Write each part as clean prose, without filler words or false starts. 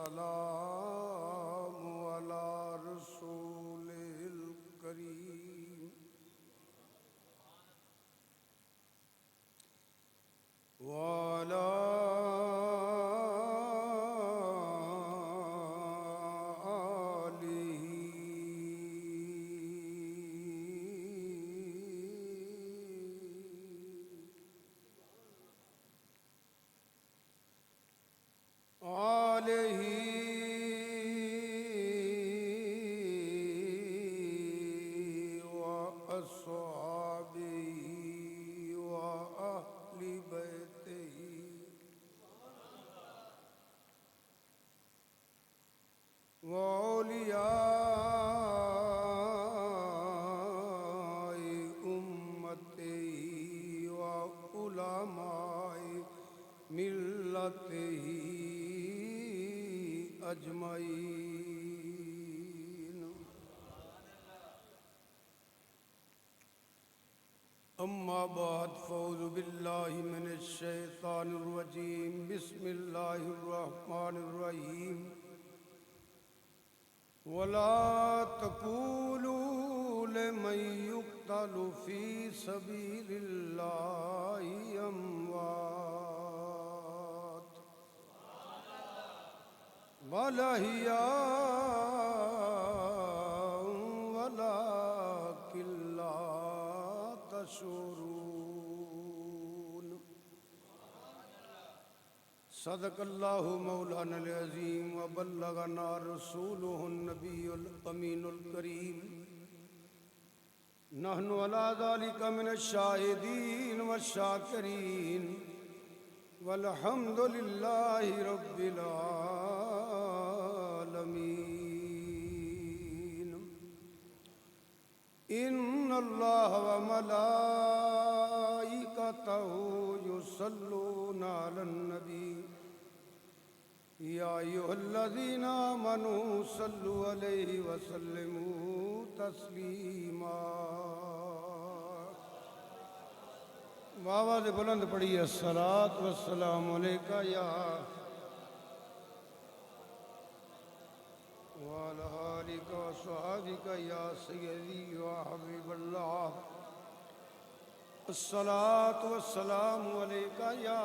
والسلام على رسوله الكريم وعلى آلہ وأصحابہ وأہل بیتہ وأولیاء امتہ وعلماء ملتہ اجمعین اما بعد فاعوذ باللہ من الشیطان الرجیم بسم اللہ الرحمن الرحیم ولا تقولوا لمن يقتل في سبيل الله أموات بل أحياء ولكن لا تشعرون صدق اللہ مولانا العظیم وبلغنا رسوله النبی الامین الکریم نحن على ذلك من الشاہدین والشاکرین والحمد للہ رب العالمین ان اللہ وملائکتہ یصلون علی النبی یا ایھا الذین آمنوا صلوا علیہ وسلموا تسلیما آواز بلند پڑھیے الصلاۃ والسلام علیکہ یا وعلی آلک وصحابک یا سیدی وحبیب اللہ الصلاۃ والسلام علیکہ یا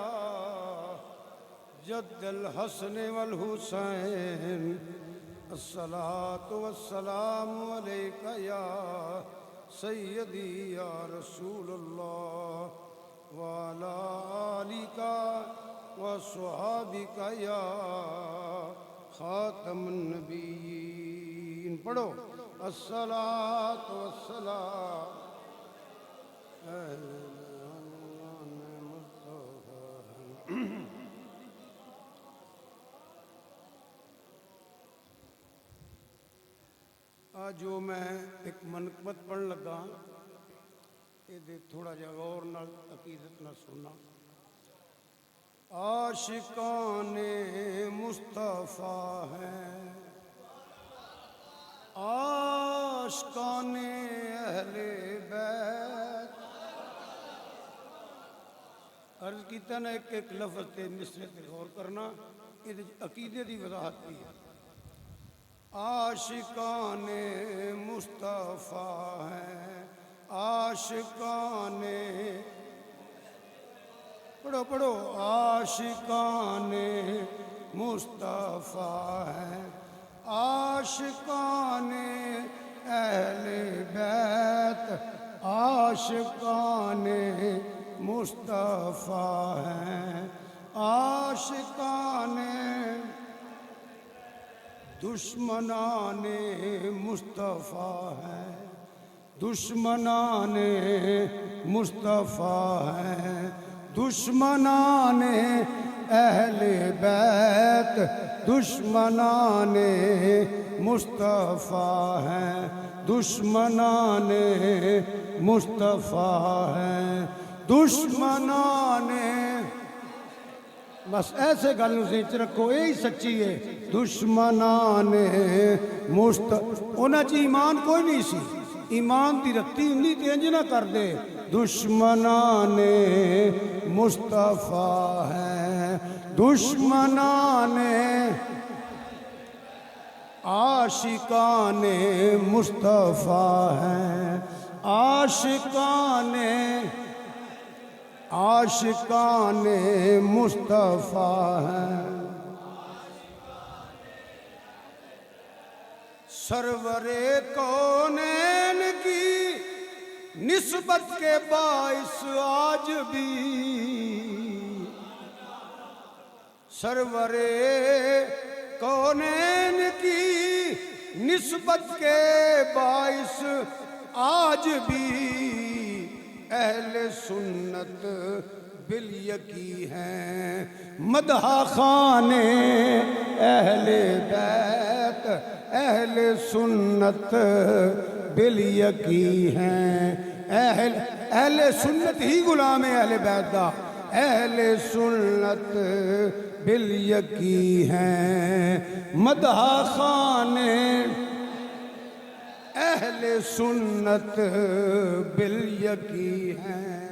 جد الحسن والحسین الصلاۃ والسلام علیکہ یا سیدی یا رسول اللہ وعلی آلک وصحابک یا خاتم النبیین پڑھو الصلاۃ والسلام آج جو میں ایک منقبت پڑھ لگا یہ تھوڑا جا غور نال عقیدت نہ سننا عاشقان مصطفیٰ ہیں عاشقان اہل بیت عرض کیتا نا ایک ایک لفظ تے مصرے تے غور کرنا یہ عقیدے دی وضاحت کی ہے عاشقان مصطفیٰ ہیں عاشقان پڑھو پڑھو عاشقان مصطفیٰ ہیں عاشقان اہل بیت عاشقان مصطفیٰ ہیں عاشقان دشمنان مصطفیٰ ہیں دشمنان مصطفیٰ ہیں دشمنان اہل بیت دشمنان مصطفیٰ ہیں دشمنان مصطفیٰ ہیں دشمنان بس ایسے گل نو ذہن چ رکھو یہی سچی ہے دشمنان انہاں چ ایمان کوئی نہیں سی ایمان دی رتی ہندی تے انج نہ کر دے دشمنان مصطفیٰ ہیں دشمنان عاشقان مصطفیٰ ہیں، عاشقان مصطفیٰ ہیں، سرور کونین کی نسبت کے باعث آج بھی، سرور کونین کی نسبت کے باعث آج بھی اہل سنت بالیکی ہیں، مدح خانے اہل بیت اہل سنت بالیکی ہیں، اہل سنت ہی غلام اہل بیت دا، اہل سنت بالیکی ہیں، مدح خانے اہل سنت بالیکی ہیں،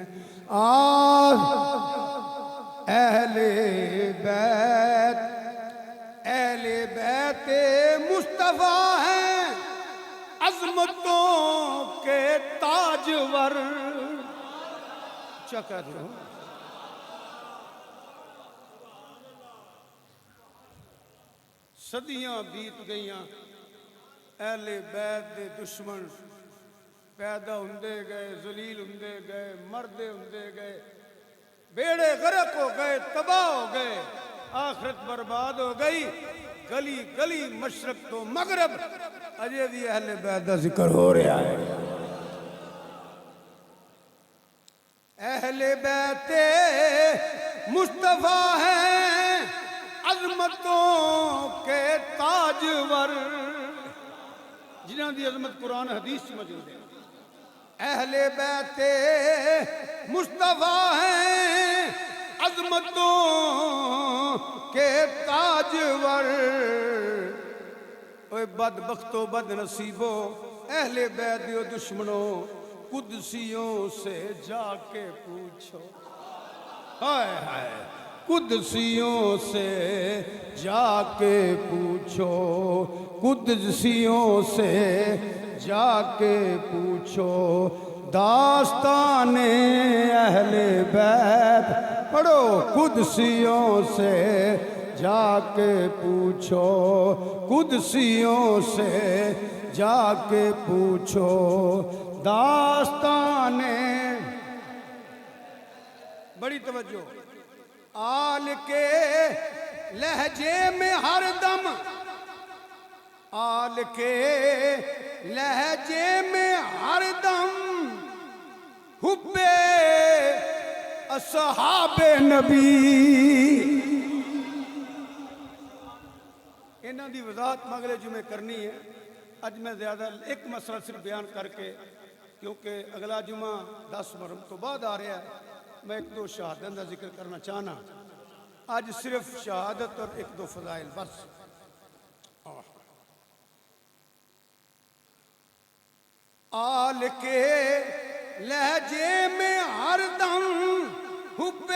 اہل بیت مصطفیٰ ہیں، عظمتوں کے تاجور، کیا کہہ رہے ہو؟ صدیاں بیت گئیاں، اہل بیت دے دشمن پیدا ہوندے گئے، ذلیل ہوندے گئے، مردے ہوندے گئے، بیڑے غرق ہو گئے، تباہ ہو گئے، آخرت برباد ہو گئی، گلی گلی مشرق تو مغرب اجے بھی اہل بیت دا ذکر ہو رہا ہے۔ اہل بیت مصطفیٰ ہیں، عظمتوں کے تاجور، جنہاں دی عظمت قرآن حدیث سے موجود ہے۔ اہل بیت مصطفیٰ ہیں، عظمتوں کے تاجور، اے بدبختو بد نصیبو اہل بیت دیو دشمنوں، قدسیوں سے جا کے پوچھو، ہائے ہائے قدسیوں سے جا کے پوچھو، قدسیوں سے جا کے پوچھو، داستان اہل بیت پڑھو، قدسیوں سے جا کے پوچھو، قدسیوں سے جا کے پوچھو، داستان بڑی توجہ، آل کے لہجے میں ہر دم، آل کے لہجے میں ہر دم حب اصحاب نبی، انہاں دی وضاحت اگلے جمعے کرنی ہے، اج میں زیادہ ایک مسئلہ صرف بیان کر کے، کیونکہ اگلا جمعہ 10 محرم تو بعد آ رہا ہے، میں ایک دو شہادت کا ذکر کرنا چاہنا، آج صرف شہادت اور ایک دو فضائل بس۔ آل کے لہجے میں ہر دم حب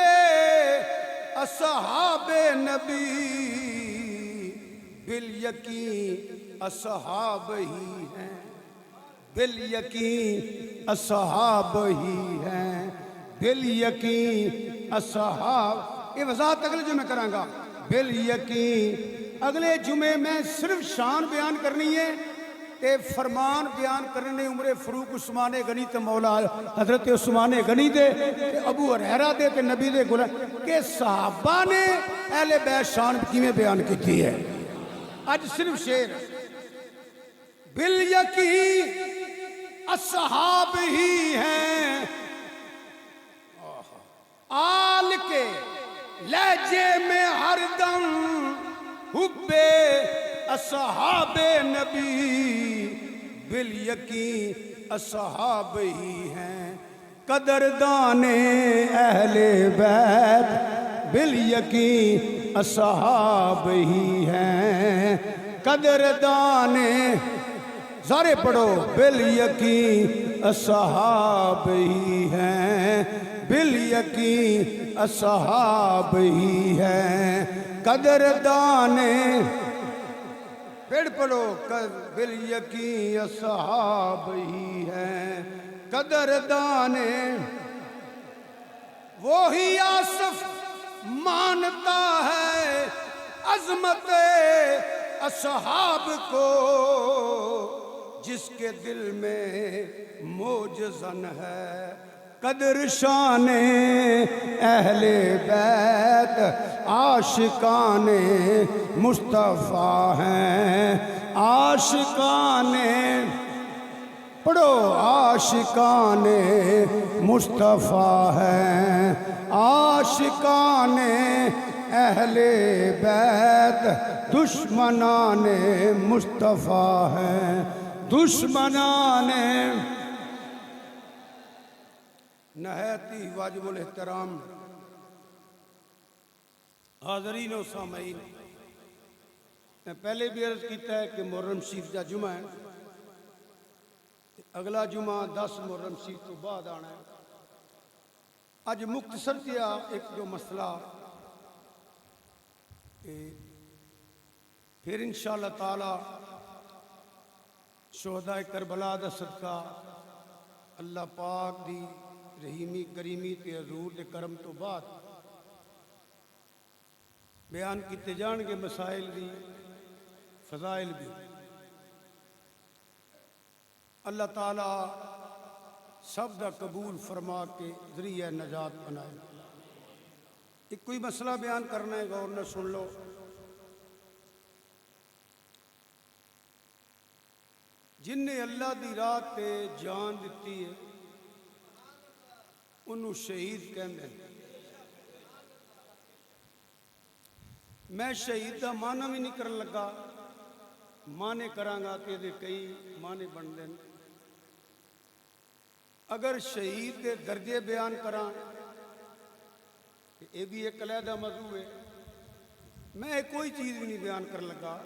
اصحاب نبی، بالیقین اصحاب ہی ہیں، بالیقین اصحاب ہی ہیں، بالیقین اصحاب، یہ وضاحت اگلے جمعے کراں گا، بالیقین اگلے جمعے میں صرف شان بیان کرنی ہے، تے فرمان بیان کرنے عمر فاروق عثمان غنی تے مولا حضرت عثمان غنی دے تے ابو ہریرہ دے تے نبی دے غلام کہ صحابہ نے اہل بیت شان کیویں بیان کی ہے۔ آج صرف شعر، بالیقین اصحاب ہی ہیں، آل کے لہجے میں ہر دم حب اصحاب نبی، بالیقین اصحاب ہی ہیں، قدردان اہل بیت بالیقین اصحاب ہی ہیں، قدردان سارے پڑھو، بالیقین اصحاب ہی ہیں، بالیقین اصحاب ہی ہیں، قدردان پھر پڑھو بل یقین اصحاب ہی ہیں قدردانے، وہی آصف مانتا ہے عظمت اصحاب کو، جس کے دل میں موجزن ہے قدر شان اہل بیت، عاشقان مصطفیٰ ہیں، عاشقان پڑھو عاشقان مصطفیٰ ہیں، عاشقان اہل بیت، دشمنان مصطفیٰ ہیں، دشمنان نہایت ہی واجب الاحترام حاضرین و سامعین، میں پہلے بھی عرض کیتا ہے کہ محرم شریف کا جمعہ ہے، اگلا جمعہ 10 محرم شریف تو بعد آنا ہے۔ اج مختصر کیا ایک جو مسئلہ پھر انشاءاللہ تعالی شہداء کربلا دا صدقہ اللہ پاک دی رحیمی کریمی تے حضور دے کرم تو بعد بیان کیتے جان گے مسائل دی فضائل بھی، اللہ تعالی سب دا قبول فرما کے ذریعہ نجات بنائے۔ ایک کوئی مسئلہ بیان کرنا ہے، غور نہ سن لو۔ جن نے اللہ دی راہ تے جان دیتی ہے انہوں شہید کہندے ہیں۔ میں شہید دا معنی بھی نہیں کرن لگا، معنی کرانگا کہ دے کئی معنی بن دیں۔ اگر شہید دے درجے بیان کران یہ بھی ایک علیحدہ موضوع ہے، میں کوئی چیز بھی نہیں بیان کر لگا،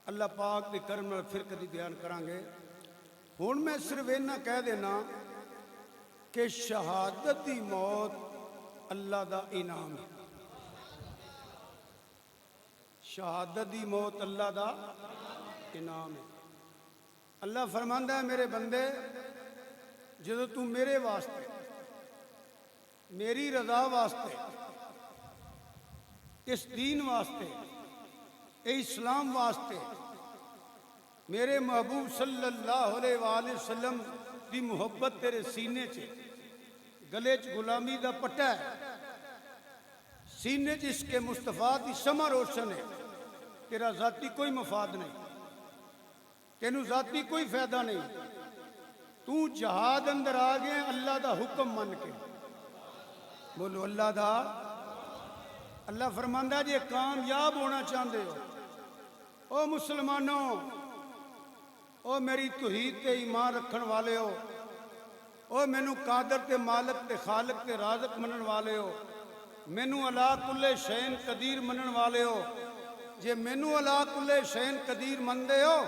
اللہ پاک دے کرم نال پھر کدی بیان کرانگے۔ ہن میں صرف اینا کہہ دینا کہ شہادت دی موت اللہ دا انعام ہے، شہادت دی موت اللہ دا انعام ہے۔ اللہ فرماندا ہے میرے بندے جدو تو میرے واسطے، میری رضا واسطے، اس دین واسطے، اے اسلام واسطے، میرے محبوب صلی اللہ علیہ وآلہ وسلم دی محبت تیرے سینے چ، گلے چ غلامی دا پٹا ہے، سینے چ اس کے مصطفیٰ دی شمع روشن ہے، تیرا ذاتی کوئی مفاد نہیں، تینوں ذاتی کوئی فائدہ نہیں، تو جہاد اندر آ گئے اللہ دا حکم من کے، بولو اللہ دا۔ اللہ فرماندہ جی کامیاب ہونا چاہتے ہو او مسلمانوں، او میری توحید تے ایمان رکھن والے ہو، او مینو قادر تے مالک تے خالق تے رازق منن والے ہو، مینو علا کل شین قدیر منن والے ہو، جے مینو علا کل شین قدیر مندے ہو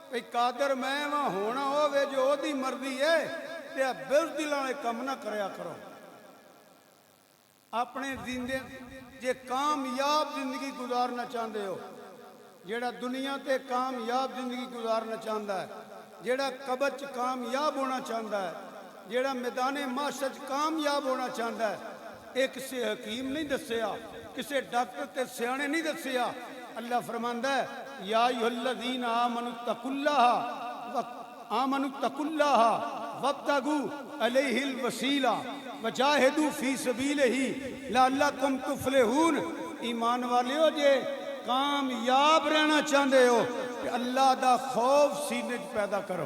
بھئی قادر میں وہاں ہونا ہوئے جو او دی مرضی ہے تے بزدلانے کم نہ کریا کرو۔ اپنے زندے جے کامیاب زندگی گزارنا چاہتے ہو، جیڑا دنیا تے کامیاب زندگی گزارنا چاہتا ہے، جیڑا قبر چ کامیاب ہونا چاہتا ہے، جیڑا میدان معاشر کامیاب ہونا چاہتا ہے، ایک کسی حکیم نہیں دسیا، کسی ڈاکٹر تے سیانے نہیں دسیا۔ اللہ فرماندا ہے یا ایھا الذین آمنوا اتقوا اللہ وابتغوا الیہ الوسیلہ وجاہدوا فی سبیلہ لعلکم تفلحون۔ ایمان والے ہو جے کامیاب رہنا چاہتے ہو کہ اللہ دا خوف سینے پیدا کرو۔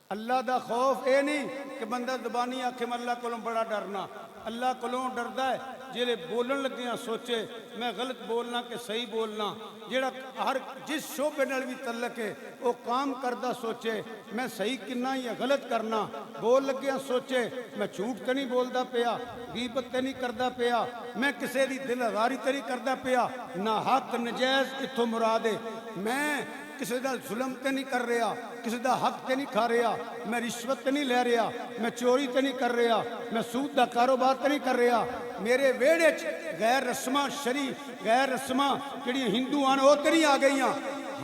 اللہ دا خوف اے نہیں کہ بندہ زبانی آکھے میں اللہ کولوں بڑا ڈرنا، اللہ کولوں ڈردا ہے جیڑے بولن لگیاں سوچے میں غلط بولنا کہ صحیح بولنا، جیڑا ہر جس شعبے نال بھی تعلق ہے وہ کام کردہ سوچے میں صحیح کرنا یا غلط کرنا، بول لگیاں سوچے میں جھوٹ تے نہیں بولدا پیا، غیبت تے نہیں کردا پیا، میں کسے دی دل آزاری تے نہیں کردا پیا، نہ حق نجائز اتھوں مراد ہے، میں ਕਿਸੇ ਦਾ ਜ਼ੁਲਮ ਤੇ ਨਹੀਂ ਕਰ ਰਿਹਾ, ਕਿਸੇ ਦਾ ਹੱਕ ਤੇ ਨਹੀਂ ਖਾ ਰਿਹਾ, ਮੈਂ ਰਿਸ਼ਵਤ ਤੇ ਨਹੀਂ ਲੈ ਰਿਹਾ, ਮੈਂ ਚੋਰੀ ਤੇ ਨਹੀਂ ਕਰ ਰਿਹਾ, ਮੈਂ ਸੂਦ ਦਾ ਕਾਰੋਬਾਰ ਤੇ ਨਹੀਂ ਕਰ ਰਿਹਾ। ਮੇਰੇ ਵਿਹੜੇ 'ਚ ਗੈਰ ਰਸਮਾਂ ਗੈਰ ਰਸਮਾਂ ਜਿਹੜੀਆਂ ਹਿੰਦੂ ਹਨ ਉਹ ਤੇ ਨਹੀਂ ਆ ਗਈਆਂ।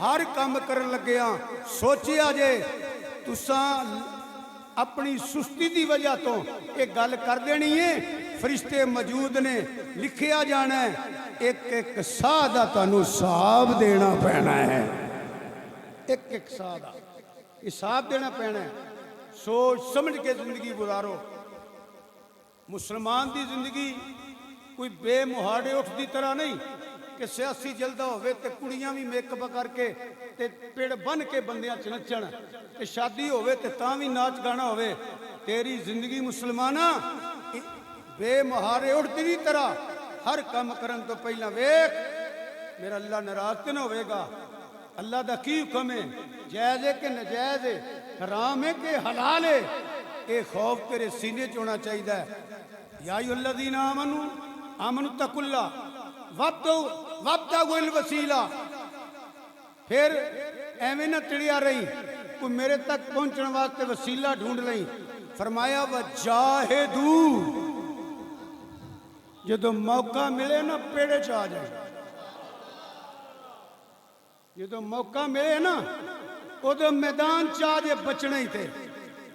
ਹਰ ਕੰਮ ਕਰਨ ਲੱਗਿਆ ਸੋਚਿਆ ਜੇ ਤੁਸਾਂ ਆਪਣੀ ਸੁਸਤੀ ਦੀ ਵਜ੍ਹਾ ਤੋਂ ਇਹ ਗੱਲ ਕਰ ਦੇਣੀ ਹੈ, ਫਰਿਸ਼ਤੇ ਮੌਜੂਦ ਨੇ, ਲਿਖਿਆ ਜਾਣਾ ਹੈ, ਇੱਕ ਇੱਕ ਸਾਹ ਦਾ ਤੁਹਾਨੂੰ ਹਿਸਾਬ ਦੇਣਾ ਪੈਣਾ ਹੈ। ਇੱਕ ਇੱਕ ਸਾਹ ਦਾ ਹਿਸਾਬ ਦੇਣਾ ਪੈਣਾ ਹੈ। ਸੋਚ ਸਮਝ ਕੇ ਜ਼ਿੰਦਗੀ ਗੁਜ਼ਾਰੋ। ਮੁਸਲਮਾਨ ਦੀ ਜ਼ਿੰਦਗੀ ਕੋਈ ਬੇਮੁਹਾੜੇ ਉੱਠ ਦੀ ਤਰ੍ਹਾਂ ਨਹੀਂ ਕਿ ਸਿਆਸੀ ਜਲਦਾ ਹੋਵੇ ਤੇ ਕੁੜੀਆਂ ਵੀ ਮੇਕਅਪ ਕਰਕੇ ਤੇ ਪਿੜ ਬੰਨ ਕੇ ਬੰਦਿਆਂ 'ਚ ਨੱਚਣ, ਤੇ ਸ਼ਾਦੀ ਹੋਵੇ ਤੇ ਤਾਂ ਵੀ ਨਾਚ ਗਾਣਾ ਹੋਵੇ। ਤੇਰੀ ਜ਼ਿੰਦਗੀ ਮੁਸਲਮਾਨਾ ਬੇਮੁਹਾਰੇ ਉੱਠ ਦੀ ਤਰ੍ਹਾਂ ਹਰ ਕੰਮ ਕਰਨ ਤੋਂ ਪਹਿਲਾਂ ਵੇਖ ਮੇਰਾ ਅੱਲਾ ਨਾਰਾਜ਼ ਤੇ ਨਾ ਹੋਵੇਗਾ। ਅੱਲਾ ਦਾ ਕੀ ਹੁਕਮ ਹੈ, ਜਾਇਜ਼ ਹੈ ਕਿ ਨਜਾਇਜ਼ ਹੈ, ਹਰਾਮ ਹੈ ਕਿ ਹਲਾਲ ਹੈ, ਇਹ ਖੌਫ ਤੇਰੇ ਸੀਨੇ 'ਚ ਹੋਣਾ ਚਾਹੀਦਾ ਹੈ। یا ایھا الذین آمنوا اتقوا اللہ وابتغوا الوسیلہ۔ پھر ایویں نہ تڑیا رہی کوئی میرے تک پہنچنے واسطے وسیلہ ڈھونڈ لئی، فرمایا وجاہدوا، جدو موقع ملے نا پیڑے چ آ جائے، جدو موقع ملے نا ادو میدان چ آ جائے۔ بچنا ہی تھے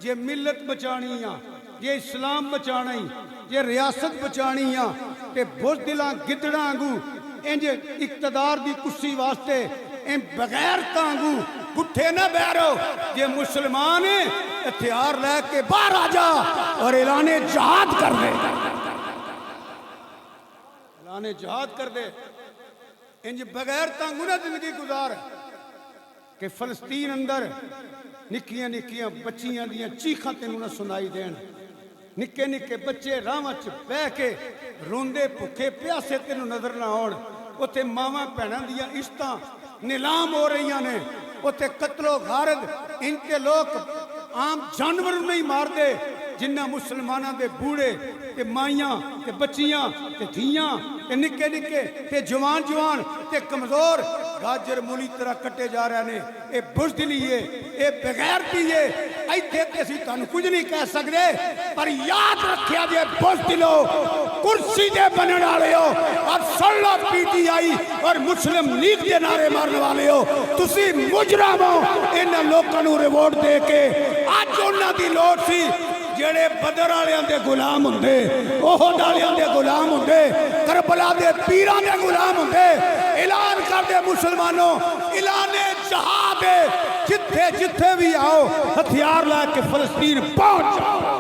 جے ملت بچانی آ، جے اسلام بچانا ہی، جے ریاست بچانی آ، تے بزدلاں گدڑاں آنگو انج اقتدار دی کرسی واسطے ان بغیر تانگو گٹھے نہ بیرو۔ جے مسلمان ہتھیار لے کے باہر آ جا اور اعلان جہاد کر دے، اعلان جہاد کر دے۔ انج بغیر تانگو نہ زندگی گزار کہ فلسطین اندر نکیاں نکیاں بچیاں دیاں چیخاں تینوں نہ سنائی دین، نکے نکے بچے راواں چ بہ کے روندے بھکھے پیاسے تینوں نظر نہ آن۔ اوتھے ماواں بھیناں دیاں عزتاں نیلام ہو رہی نے، اوتھے قتل و غارت ان کے لوگ عام جانور نہیں مار دے جنہ مسلماناں دے بوڑھے تے مائیاں تے بچیاں تے دھیاں تے نکے نکے تے جوان جوان تے کمزور گاجر مولی طرح کٹے جا رہے نے۔ اے بزدلی ہے، اے بغیرتی ہے۔ ایتھے تے اسی تانوں کچھ نہیں کہہ سکدے، پر یاد رکھیا جے بزدلو کرسی دے بنن والے ہو اور سن لو پی ٹی آئی اور مسلم لیگ دے نعرے مارن والے ہو، تسی مجرم ہو۔ انہاں لوکاں نوں ریوارڈ دے کے اج انہاں دی لوڑ سی جڑے بدر والیاں دے غلام ہوندے، احد والیاں دے غلام ہوندے، کربلا دے پیراں دے غلام ہوندے۔ اعلان کر دے مسلمانوں، اعلان جہاد ہے، جتھے جتھے بھی آؤ ہتھیار لا کے فلسطین پہنچ جاؤ۔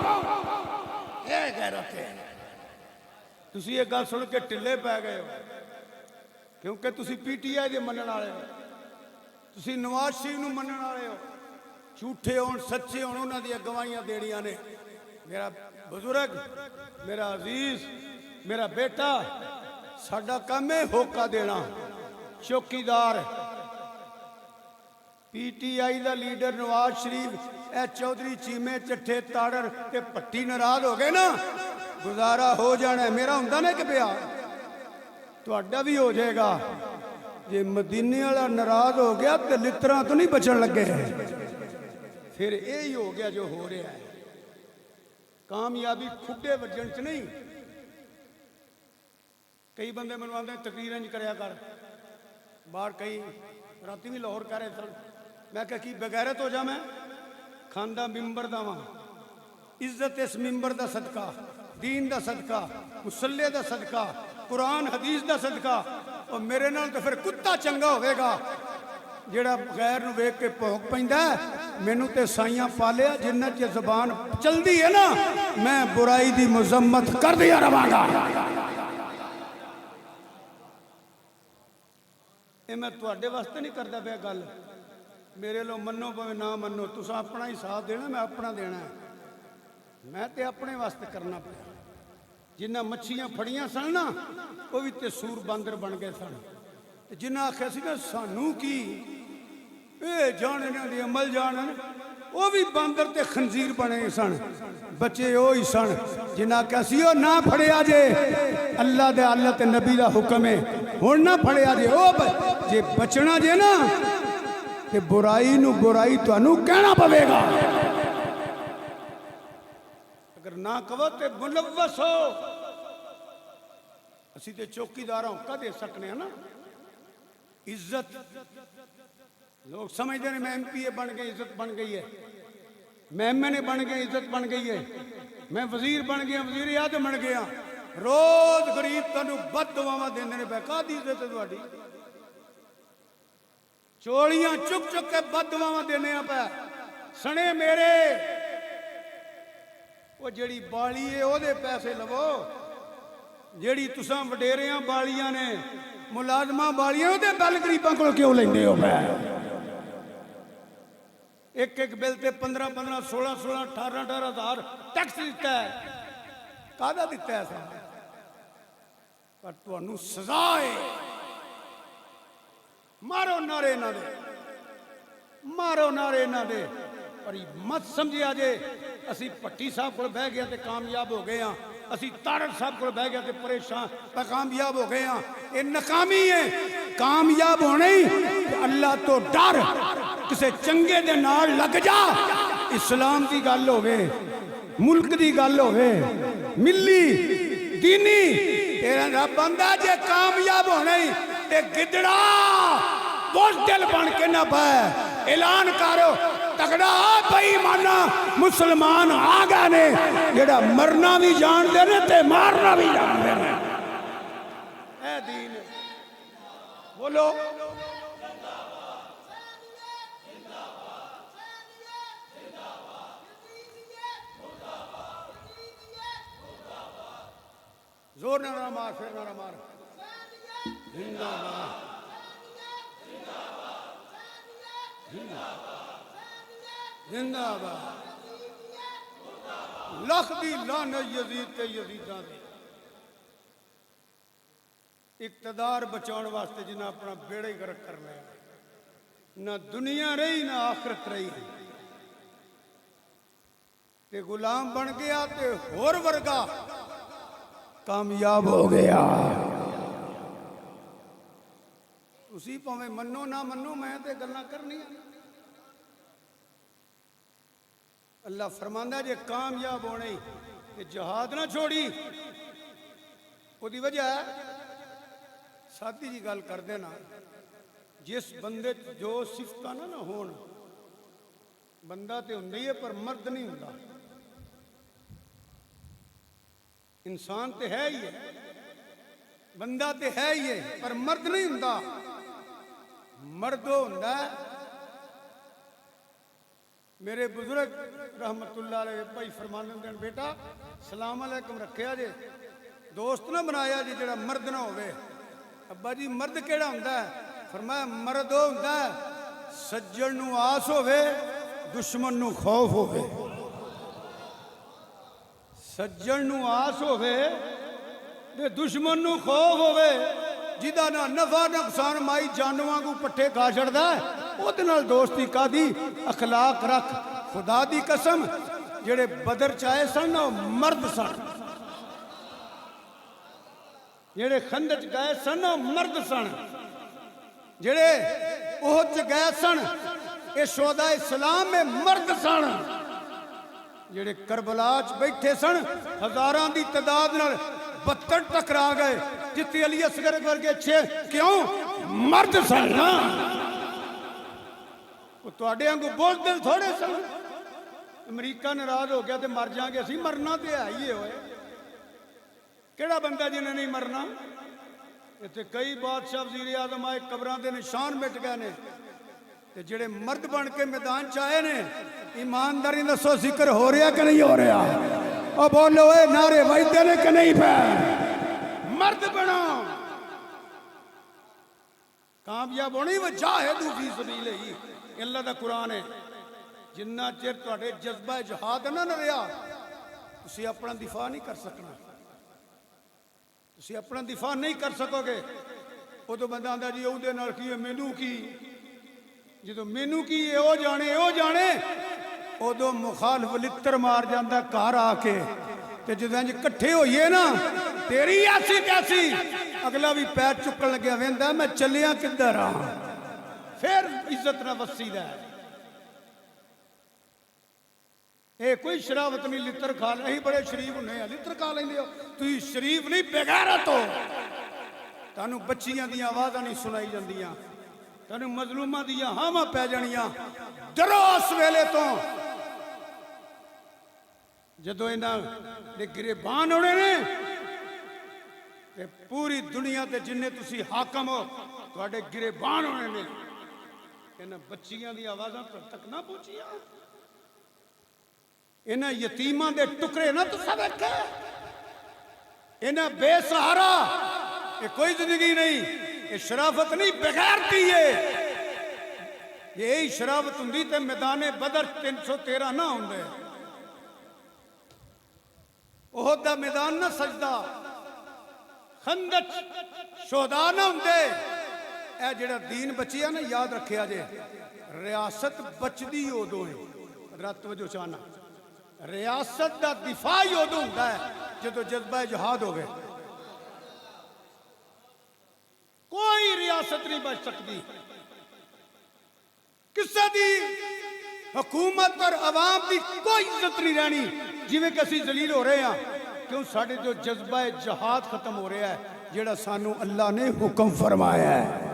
یہ غیرت ہے۔ تسی یہ گل سن کے ٹلے پے گئے ہو کیونکہ تسی پی ٹی آئی دے منن والے ہو، تسی نواز شریف نوں منن والے ہو۔ جھوٹے ہون سچے ہون انہاں دی گواہیاں دیڑیاں نے۔ میرا بزرگ، میرا عزیز، میرا بیٹا، ساڈا کام ہے ہوکا دینا۔ چوکیدار پی ٹی آئی دا لیڈر نواز شریف، اے چودھری چیمے چٹھے تاڑر تے پٹی ناراض ہو گئے نا، گزارا ہو جانا ہے۔ میرا ہوندا نے کہ پیا تہاڈا بھی ہو جائے گا۔ جے مدینے والا ناراض ہو گیا تے لتراں تو نہیں بچن لگے، پھر یہی ہو گیا جو ہو رہا ہے۔ کامیابی کھڈے وجن چ نہیں۔ کئی بندے منوں آندے تقریر انج کریا کر، باہر کئی راتی بھی لاہور کہہ رہے تھے، میں کہا کی بغیرت ہو جا، میں کھاندہ ممبر دا وہاں، عزت اس ممبر دا صدقہ، دین دا صدقہ، مسلح دا صدقہ، قرآن حدیث دا صدقہ۔ اور میرے نال تو پھر کتا چنگا ہوئے گا جیڑا غیر نو ویکھ کے بھونک پیندا ہے۔ مینوں تے سائیاں پالیا جنہ چ زبان چلدی ہے نا، میں برائی دی مذمت کر دیا رواں گا۔ اے میں تواڈے واسطے نہیں کردا پیا گل، میرے لو منو پوے نہ منو، تساں اپنا ہی ساتھ دینا، میں اپنا دینا ہے۔ میں تے اپنے واسطے کرنا پیا۔ جنہ مچھیاں پھڑیاں سن نا وہ بھی تے سور باندر بن گئے سن، جنہ آخیا سی نا سانوں کی اے جان انہاں دی عمل جان، وہ بھی باندر تے خنزیر بنے سن، بچے وہی سن۔ جنہ آخیا سی او نہ پھڑیا جے، اللہ دے اللہ تے نبی دا حکم ہے، ہن نہ پھڑیا جے، او جے بچنا جے نا کہ برائی نو برائی تانوں کہنا پوے گا، اگر نہ کہو تے ملوث ہو۔ اسی تے چوکیداراں کا دے سکنے ہیں نا عزت، لوگ سمجھتے ہیں میں ایم پی اے بن گئی عزت بن گئی ہے، میں ایم این اے بن گیا عزت بن گئی ہے، میں وزیر بن گیا وزیر اعظم بن گیا، روز غریب تانوں بد دعاواں دیندے نے، بیکار دی عزت ہے تہاڈی، چوڑیاں چک چک کے بد دعاواں دینے پہ سنے میرے، وہ جڑی بالی ہے او دے پیسے لو، جڑی تساں وڈیریاں بالیاں نے ملازماں بالیاں دے بل غریباں کول کیوں لیندے ہو پے؟ ایک ایک بل تے 15 16 18 ہزار ٹیکس دیتا ہے، کاہدا دیتا ہے سب؟ پر تانوں سزا ہے، مارو نعرے نہ دے، مارو نعرے نہ دے، پر مت سمجھیا جے اسی پٹی صاحب کو بہ گیا تے کامیاب ہو گئے ہاں، اسی تارڑ صاحب کو بہ گیا تے پریشان تے کامیاب ہو گئے ہاں، یہ ناکامی ہے۔ کامیاب ہونے ہی اللہ تو ڈر، کسے چنگے دے نال لگ جا، اسلام دی گل ہوے، ملک دی گل ہوے، ملی دینی، تیرا رب بندہ جے کامیاب ہونے ہی تے گدڑا بزدل بن کے نہ پائے، اعلان کرو تگڑا بھائی مانا مسلمان آگا نے جڑا مرنا بھی جان دے نے تے مارنا بھی جان دے نے، اے دین بولو زور نہ مار، پھر نہ مار، زندہ باد، زندہ باد، لکھ دی لعنت یزید تے یزیداں دی، اقتدار بچاؤن واسطے جنہاں اپنا بیڑا ہی غرق کر لیا، نہ دنیا رہی نہ آخرت رہی، تے غلام بن گیا تے ہور ورگا کامیاب ہو گیا۔ اسی پاویں منو نہ منو، میں تے گلاں کرنی ہیں۔ اللہ فرماندا جے کامیاب ہونے تے جہاد نہ چھوڑی، وہ دی وجہ ہے سادی جی گل کر دینا، جس بندے جو صفتاں نہ ہون، بندہ تے ہوندا ہی ہے پر مرد نہیں ہوندا، انسان تے ہے ہی ہے، بندہ تے ہے ہی ہے پر مرد نہیں ہوندا، مرد ہوندا ہے۔ میرے بزرگ رحمت اللہ علیہ بھائی فرمانے دین بیٹا سلام علیکم رکھیا جے، دوست نہ بنایا جی جڑا مرد نہ ہوئے۔ ابا جی مرد کیڑا ہوندا ہے؟ فرمایا مرد ہوندا ہے سجن نو آس ہوئے دشمن نو خوف ہوئے، سجن نو آس ہوئے تے دشمن نو خوف ہوئے، جدا نہ نفع نقصان مائی جانواں کو پٹھے کھا چھڑدا ہے، او دے نال دوستی کا دی اخلاق رکھ۔ خدا دی قسم جڑے بدر چاہے سن او مرد سن، جڑے خندق گئے سن او مرد سن، جڑے احد گئے سن اے شہداء اسلام میں مرد سن، جڑے کربلا چ بیٹھے سن ہزاراں دی تعداد نال 72 ٹکرا گئے، جتنے علی اصغر ورگے 6 کیوں مرد سن نا، تواڈے وانگو بزدل تھوڑے سن۔ امریکہ ناراض ہو گیا تے مر جاں گے، اسی مرنا تے ہے ہی ہوئے، کیڑا بندہ جنہیں نہیں مرنا؟ اتنے کئی بادشاہ وزیر اعظم آئے قبراں دے نشان مٹ گئے نے، تے جڑے مرد بن کے میدان چاہے نے، ایمانداری دسو ذکر ہو رہا کہ نہیں ہو رہا؟ او بولو اے نعرے وجدے نے کہ نہیں پہ؟ مرد بنو، کامیاب ہونی و جاہدو فی سبیل ہی، اللہ دا قرآن ہے۔ جنہ چر تواڈے جذبہ جہاد نہ رہیا تسی اپنا دفاع نہیں کر سکنا، تسی اپنا دفاع نہیں کر سکو گے۔ وہ تو بندہ آندا جی او دے نال کی ہے مینوں کی، جدو مینوں کی ہے او جانے ادو مخالف لتر مار جاندہ گھر آ کے، تے جدو انج کٹھے ہوئیے نا تیری ایسی تیسی، اگلا بھی پیر چکن لگیا ویندا میں چلیاں کدھر آ، پھر عزت نہ وسیدہ ہے. اے کوئی شراوت نہیں لتر کھا لے. بڑے شریف ہونے ہیں, لتر کھا لیں ہو. تھی شریف نہیں, بغیرت ہو. تانوں بچیاں دیاں آوازاں نہیں سنائی جاندیاں, تانوں مظلوماں دیاں ہاواں پہ جانیاں. ڈرو اس ویلے تو جدو انہاں دے گریبان ہونے نے تے پوری دنیا تے جننے تسی حاکم ہو تواڈے گریبان ہونے نے. انہاں بچیاں دی آوازاں تک نہ پہنچیاں, انہاں یتیماں دے ٹکڑے نہ تساں ویکھے, انہاں بے سہارا. یہ کوئی زندگی نہیں, یہ شرافت نہیں, بغیرتی ہے. یہی شرافت ہوندی تے میدان بدر 313 نہ ہوندے, احد دا میدان نہ سجدہ, خندق شہداء نہ ہوندے. اے جڑا دین بچیا نا یاد رکھیا جے, ریاست بچدی ادوں ہے. رات توجہ چاہنا, ریاست دا دفاع ادوں ہوندا ہے جدو جذبہ جہاد ہوگے. کوئی ریاست نہیں بچ سکتی. کسے دی حکومت اور عوام دی کوئی عزت نہیں رہنی جویں کہ اسی ذلیل ہو رہے ہیں. کیوں ساڑھے جو جذبہ جہاد ختم ہو رہا ہے جڑا سانو اللہ نے حکم فرمایا ہے.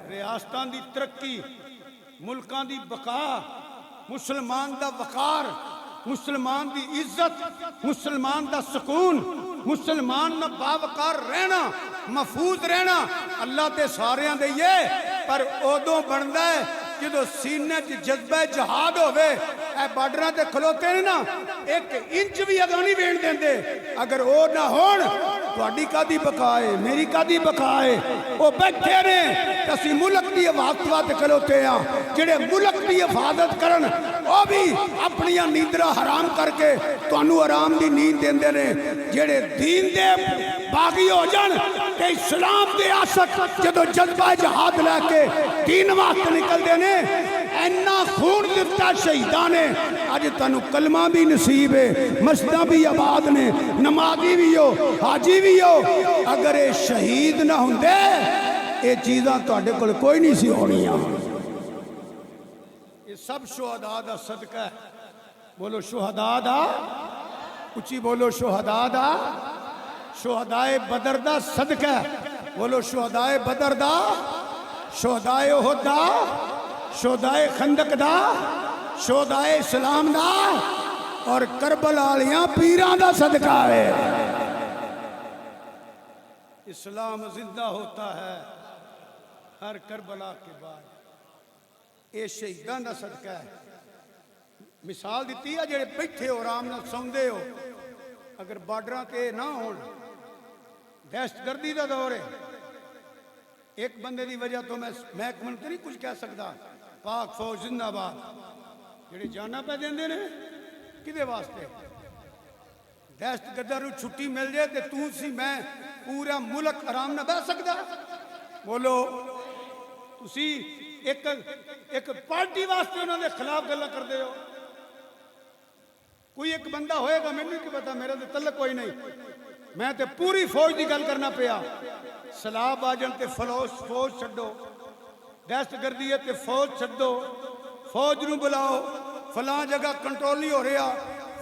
ریاستان دی ترقی, ملکان دی بقا, مسلمان دا وقار, مسلمان دی عزت, مسلمان دا سکون, مسلمان نہ باوقار رہنا, محفوظ رہنا اللہ تے ساریاں دئیے. پر ادوں بندا ہے جدو سینے جذبہ جہاد ہوئے. اے بارڈراں تے کھلوتے ہیں نا, ایک انچ بھی اگاں نہیں وین دیندے. اگر او نہ ہون تہاڈی کادی بقا ہے, میری کادی بقا ہے. او بیٹھے نے اسی ملک دی حفاظت تے کھلوتے ہیں. جڑے ملک دی حفاظت کرن او بھی اپنی نیندراں حرام کر کے تانوں آرام دی نیند دیندے نے. جڑے دین دے باغی ہو جان تے اسلام دے عاشق جدو جذبہ جہاد لے کے دین واسطے نکلدے نے, اینا خون دتا شہیداں نے. اج تانوں کلمہ بھی نصیب ہے, مسجداں بھی آباد نے, نمازی بھی ہو, حاجی بھی ہو. اگر اے شہید نہ ہوندے اے چیزاں تواڈے کول کوئی نہیں سی ہونیاں. یہ سب شہداء دا صدقہ ہے. بولو شہداء دا, اچھی بولو شہداء دا, شہداء بدر دا صدقہ ہے. بولو شہداء بدر دا, شہداء احد دا, شہداء خندق دا, شہداء اسلام دا, اور کربلا والیاں پیراں دا صدقہ ہے. اسلام زندہ ہوتا ہے ہر کربلا کے بعد. یہ شہیدان دا صدقہ ہے. مثال دیتی ہے جڑے بیٹھے ہو آرام نال سوندے ہو, اگر بارڈراں تے نہ ہون, دہشت گردی دا دور ہے. ایک بندے دی وجہ تو میں محکمہ تے نہیں کچھ کہہ سکتا. پاک فوج زندہ باد. جڑے جانا پہ دیندے نے کدے واسطے؟ دہشت گردوں چھٹی مل جائے تے تو سی میں پورا ملک آرام نہ بیٹھ سکدا. بولو تسی ایک پارٹی واسطے انہوں نے خلاف گلا کر دے ہو. کوئی ایک بندہ ہوئے گا, میں نہیں پتا, میرا تے تعلق کوئی نہیں. میں تے پوری فوج دی گل کرنا پیا. سلاب آ جان تے فوج چھڈو, دہشت گردی ہے تے فوج چھڈو, فوج نو بلاؤ, فلاں جگہ کنٹرول نہیں ہو رہا,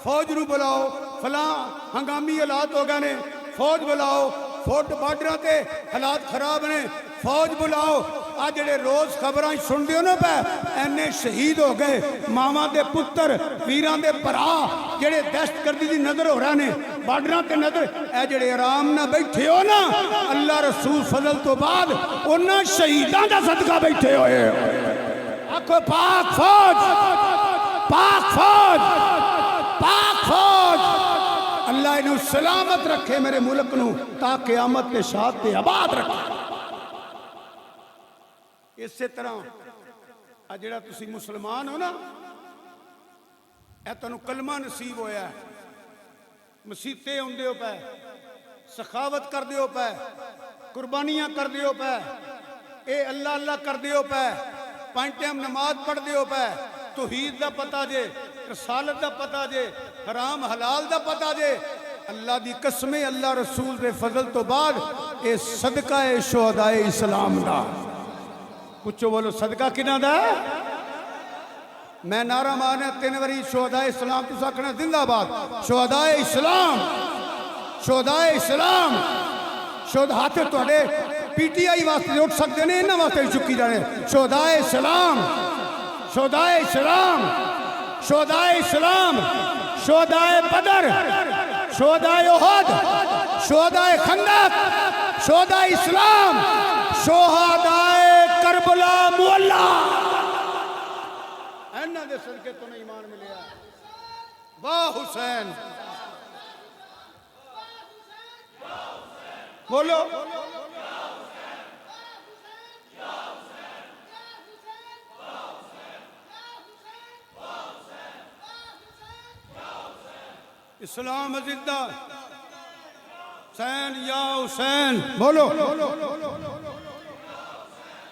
فوج نو بلاؤ, فلاں ہنگامی حالات ہو گئے نے, فوج بلاؤ, فوٹ بارڈراں تے حالات خراب نے, فوج بلاؤ. آج جڑے روز خبراں سن دیو نا پہ اینے شہید ہو گئے, ماما دے پتر, ویران دے پرا جڑے دہشت گردی دی نظر ہو رہا نے, بارڈراں تے نظر. اے جڑے آرام نہ بیٹھے ہو نا, اللہ رسول فضل تو بعد انہاں شہیداں دا صدقہ بیٹھے ہوئے. آکھو پاک فوج, پاک فوج, پاک فوج. اللہ انہوں سلامت رکھے میرے ملک نو, تا قیامت کے شاد تے آباد رکھے. اسی طرح جڑا تسی مسلمان ہو نا, اے تانوں کلمہ نصیب ہویا ہے, مسیتے ہوندے ہو پہ, سخاوت کر دیو پہ, قربانیاں کر دیو پہ, اے اللہ اللہ کر دیو پہ, 5 ٹائم نماز پڑھ دیو پہ, توحید دا پتہ جے, رسالت دا پتہ جے, حرام حلال دا پتہ جے. اللہ دی قسمیں اللہ رسول دے فضل تو بعد اے صدقہ شہداء اسلام دا. پوچھو بولو صدقہ کنہ دا ہے؟ میں نعرہ مارنا 3 واری شہدائے اسلام تو سکھنا زندہ آباد شہدائے اسلام شہدائے اسلام شہد ہاتھ توڑے پی ٹی آئی واسطے اٹھ سکتے ہیں انہاں واسطے چکی جانے شہدائے اسلام شہدائے اسلام شہدائے اسلام شہدائے بدر شہدائے احد شہدائے خندق شہدائے اسلام شہدائے کربلا مولا اینا دے صدقے تو نے ایمان ملیا واہ حسین بولو اسلام زندہ حسین یا حسین بولو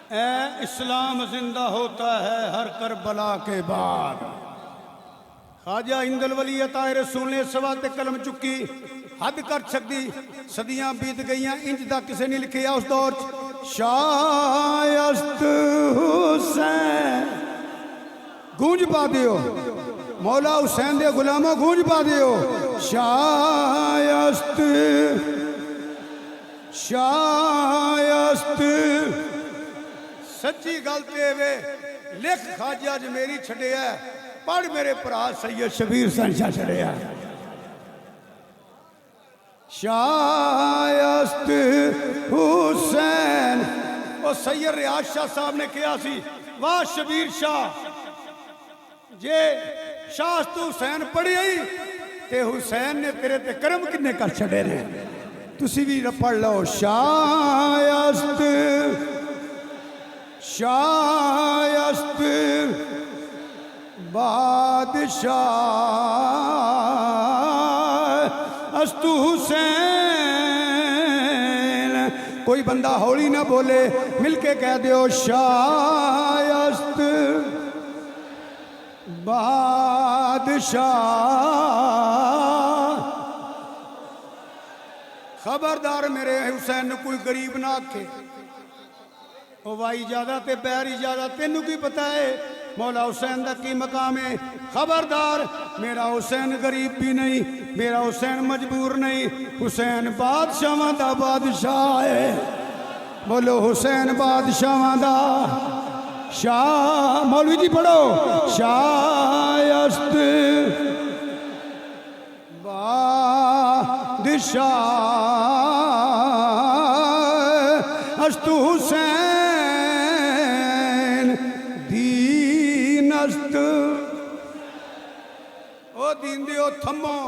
اے اسلام زندہ ہوتا ہے ہر کربلا کے بعد خواجہ ہند الولی عطائے رسول نے سوات قلم چکی حد کر سکتی صدیاں بیت گئیاں انج دا کسے نہیں لکھیا اس دور شایست حسین گونج پا دیو مولا حسین دے غلاموں گونج پا دیو شایست شایست سچی گلتے ہوئے لکھ خواجہ جو میری چھڑے ہے پڑھ میرے پرا سید شبیر سنشاہ چھڑے ہے شایست حسین اور سید ریاض شاہ صاحب نے کیا سی واہ شبیر شاہ جے شاہ تو حسین پڑھی آئی تے حسین نے تیرے تے کرم کنے کر چھڑے رہے تسی بھی پڑھ لو شایست شایست بادشاہ است حسین کوئی بندہ ہولی نہ بولے مل کے کہہ دیو شایست بادشاہ خبردار میرے حسین کوئی غریب نہ آکھے او بھائی اجازت تے بیر اجازت تینوں کی پتہ ہے مولا حسین دا کی مقام ہے خبردار میرا حسین غریب بھی نہیں میرا حسین مجبور نہیں حسین بادشاہ دا بادشاہ ہے بولو حسین بادشاہ دا شاہ مولوی جی پڑھو شایست بادشاہ است حسین دین است او دین دیو تھمو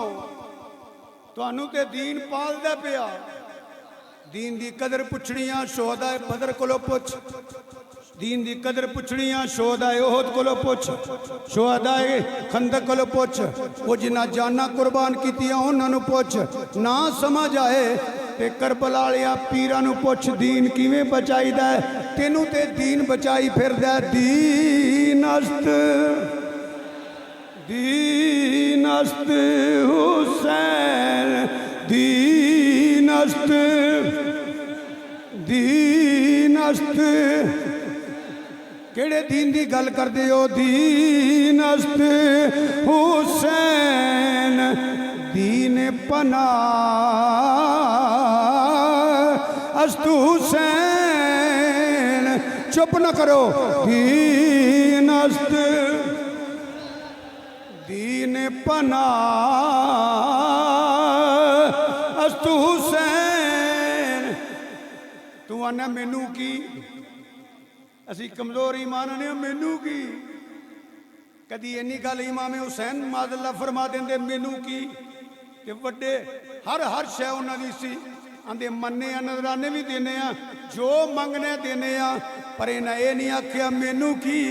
تو انو تے دین پال دے پیا دین دی قدر پچھڑیاں شہدائے بدر کلو پچھ دین دی قدر پچھڑیاں شہدائے احد کلو پچھ شہدائے خندق کلو پچھ وہ جنہ جانا قربان کیتیاں انہوں پچھ نہ سمجھ آئے تے کربلالیا پیرانو پچھ دین کیویں بچائی دے تینوں تے دین بچائی پھر دے دین است حسین دین است کیڑے دین دی گل کر دیو دین است حسین دین پناہ است حسین چپ نہ کرو دین است دین پناہ است حسین تو آنا مینو کی اسی کمزور ایمان نے مینو کی کدی اینی گل امام حسین معاذ اللہ فرما دیندے مینو کی کہ وڈے ہر شے انہاں دی سی آندے مننے نظرانے بھی دینے ہیں جو منگنے دینے ہیں پر انہاں اے نہیں آکھیا مینو کی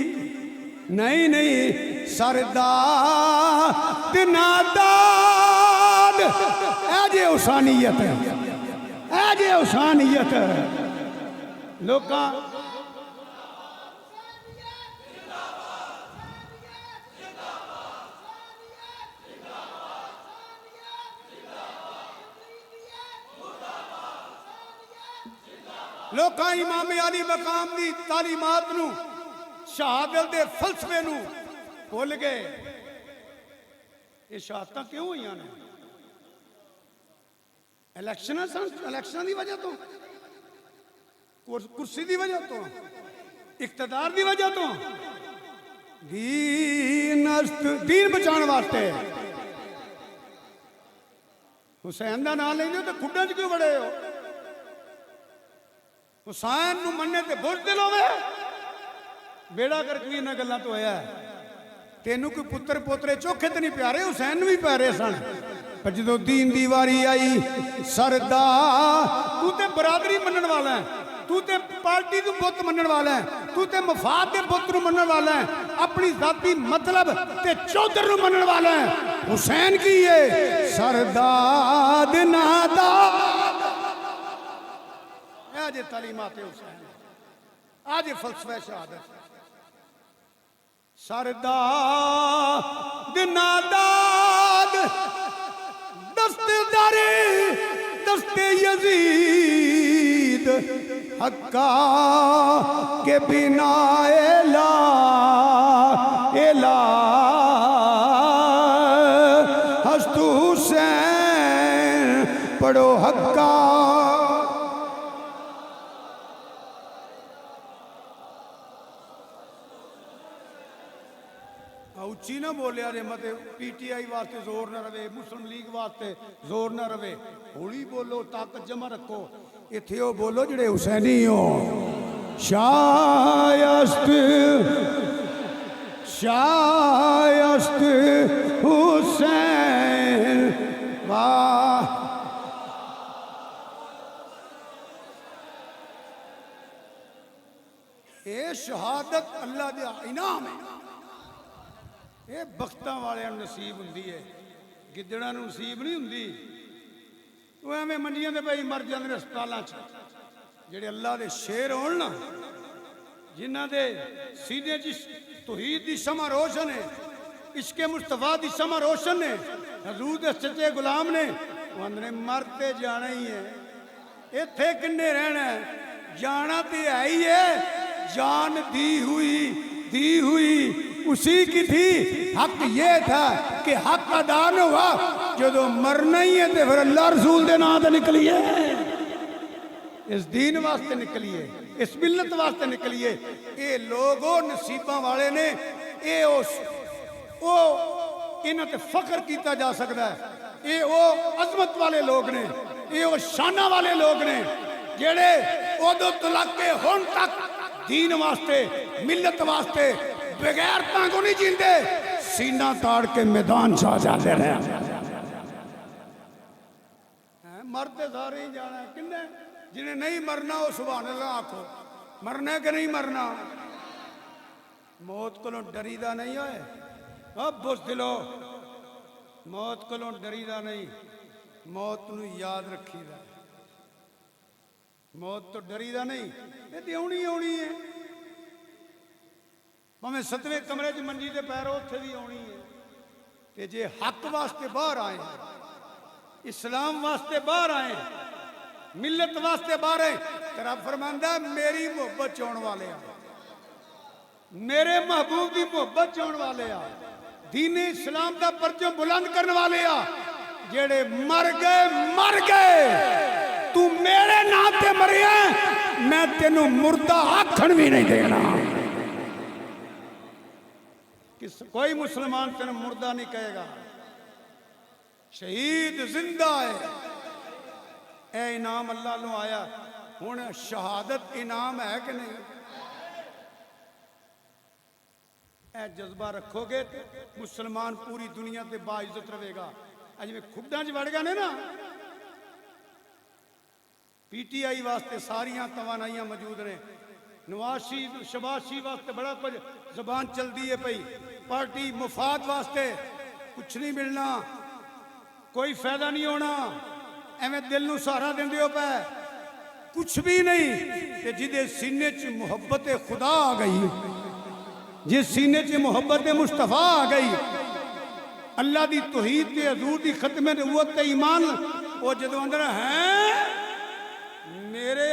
نہیں سرداد ناداد اے جے حسانیت ہے اے جے حسانیت ہے لوکاں ਲੋਕਾਂ ਇਮਾਮ ਅਲੀ ਮਕਾਮ ਦੀ ਤਾਲੀਮਾਤ ਨੂੰ ਸ਼ਹਾਦਤ ਦੇ ਫਲਸਫੇ ਨੂੰ ਭੁੱਲ ਗਏ। ਇਹ ਸ਼ਹਾਦਤਾਂ ਕਿਉਂ ਹੋਈਆਂ ਨੇ? ਇਲੈਕਸ਼ਨਾਂ ਦੀ ਵਜ੍ਹਾ ਤੋਂ, ਕੁਰਸੀ ਦੀ ਵਜ੍ਹਾ ਤੋਂ, ਇਕਤਦਾਰ ਦੀ ਵਜ੍ਹਾ ਤੋਂ, دین بچان واسطے حسین دا نام لیندے تے کھڈاں چ کیوں بڑے ہو؟ حسین نو مننے تے بزدل ہوے، بیڑا کر کے انہاں گلاں تو ہویا ہے۔ تینوں کوئی پتر پوترے چوکھے تے نہیں پیارے، حسین نو بھی پیارے سن، پر جدوں دین دی واری آئی سردار تو تے برادری منن والا ہے، تو تے پارٹی کو بت منن والا ہے، تو تے مفاد دے بت نو منن والا ہے، اپنی ذاتی مطلب تے چودر نو منن والا ہے۔ حسین کی یہ سرداد ناداد، آج تعلیمات حسین، آج فلسفہ شہادت، سرداد ناداد دست داری دست یزید حقا کے بنا الہ ہست حسین پڑھو حقا۔ اچھی نہ بولیا جے مت پی ٹی آئی واسطے زور نہ رہے، مسلم لیگ واسطے زور نہ رہے، ہولی بولو، طاقت جمع رکھو، اتھے ہو بولو جڑے حسینی ہو۔ شایست شایست حسین واہ۔ اے شہادت اللہ دے انعام ہے، اے بختاں والے نصیب ہوندی ہے، گدڑاں نوں نصیب نہیں ہوندی۔ وہ ایویں منڈیاں دے بھائی مر جاندے ہسپتالاں چ، جڑے اللہ دے شیر ہون نا، جنہاں دے سینے چ توحید دی شمع روشن ہے، عشق مصطفیٰ دی شمع روشن ہے، حضور دے سچے غلام نے، وہ اندرے مرتے جانا ہی ہے، ایتھے کنے رہنا ہے، جانا تے ہے ہی ہے، جان دی ہوئی اسی کی تھی۔ حق یہ تھا کہ حق ادا نہ ہوا، جدو مرنا ہی ہے تو پھر اللہ رسول دے نام تے نکلیے، اس دین واسطے نکلیے، اس ملت واسطے نکلیے۔ اے لوگوں نصیباں والے نے، اے انہاں تے فخر کیتا جا سکتا ہے، اے او عظمت والے لوگ نے، اے او شانہ والے لوگ نے، جڑے اودو تلک کے ہون تک دین واسطے، ملت واسطے بغیر تانگو نہیں جیندے، سینہ تاڑ کے میدان چاہ جاتے رہے۔ مرتے سارے ہی جانا ہے، کنے جنہیں نہیں مرنا وہ سبحان اللہ آکھو، مرنا ہے کہ نہیں مرنا؟ موت کو ڈریدہ نہیں ہوئے، اب بزدلو، موت کو ڈریدہ نہیں، موت نو یاد رکھی دا، موت تو ڈریدہ نہیں، یہ تے ہونی ہے، ہمیں 7ویں کمرے جو منجی دے پیرو اتھے بھی ہونی ہے، کہ جے حق واسطے باہر آئے، اسلام واسطے باہر آئے، ملت واسطے باہر آئے، تیرا فرماندہ میری محبت چون والے آئے، میرے محبوب دی محبت چون والے آئے، دین اسلام دا پرچم بلند کرنے والے آئے، جیڑے مر گئے، تو میرے ناتے مری ہے، میں تینوں مردہ آکھن بھی نہیں دینا۔ کوئی مسلمان تینوں مردہ نہیں کہے گا، شہید زندہ ہے۔ اے انعام اللہ لوں آیا، ہون شہادت انعام ہے کہ نہیں؟ اے جذبہ رکھو گے مسلمان پوری دنیا تے باعزت رہے گا۔ آج میں کھڈاں چ وڑ گئے نے نا، پی ٹی آئی واسطے ساریاں توانائیاں موجود نے، نواز شباز شریف واسطے بڑا کچھ زبان چل دی ہے پئی، پارٹی مفاد واسطے کچھ نہیں ملنا، کوئی فائدہ نہیں ہونا، ایویں دل نو سہارا دیندے ہو پے، کچھ بھی نہیں۔ کہ جدے سینے چ محبت خدا آ گئی، جس سینے چ محبت مصطفیٰ آ گئی، اللہ دی توحید تے حضور دی ختم نبوت تے ایمان، وہ جدو اندر ہیں میرے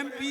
MP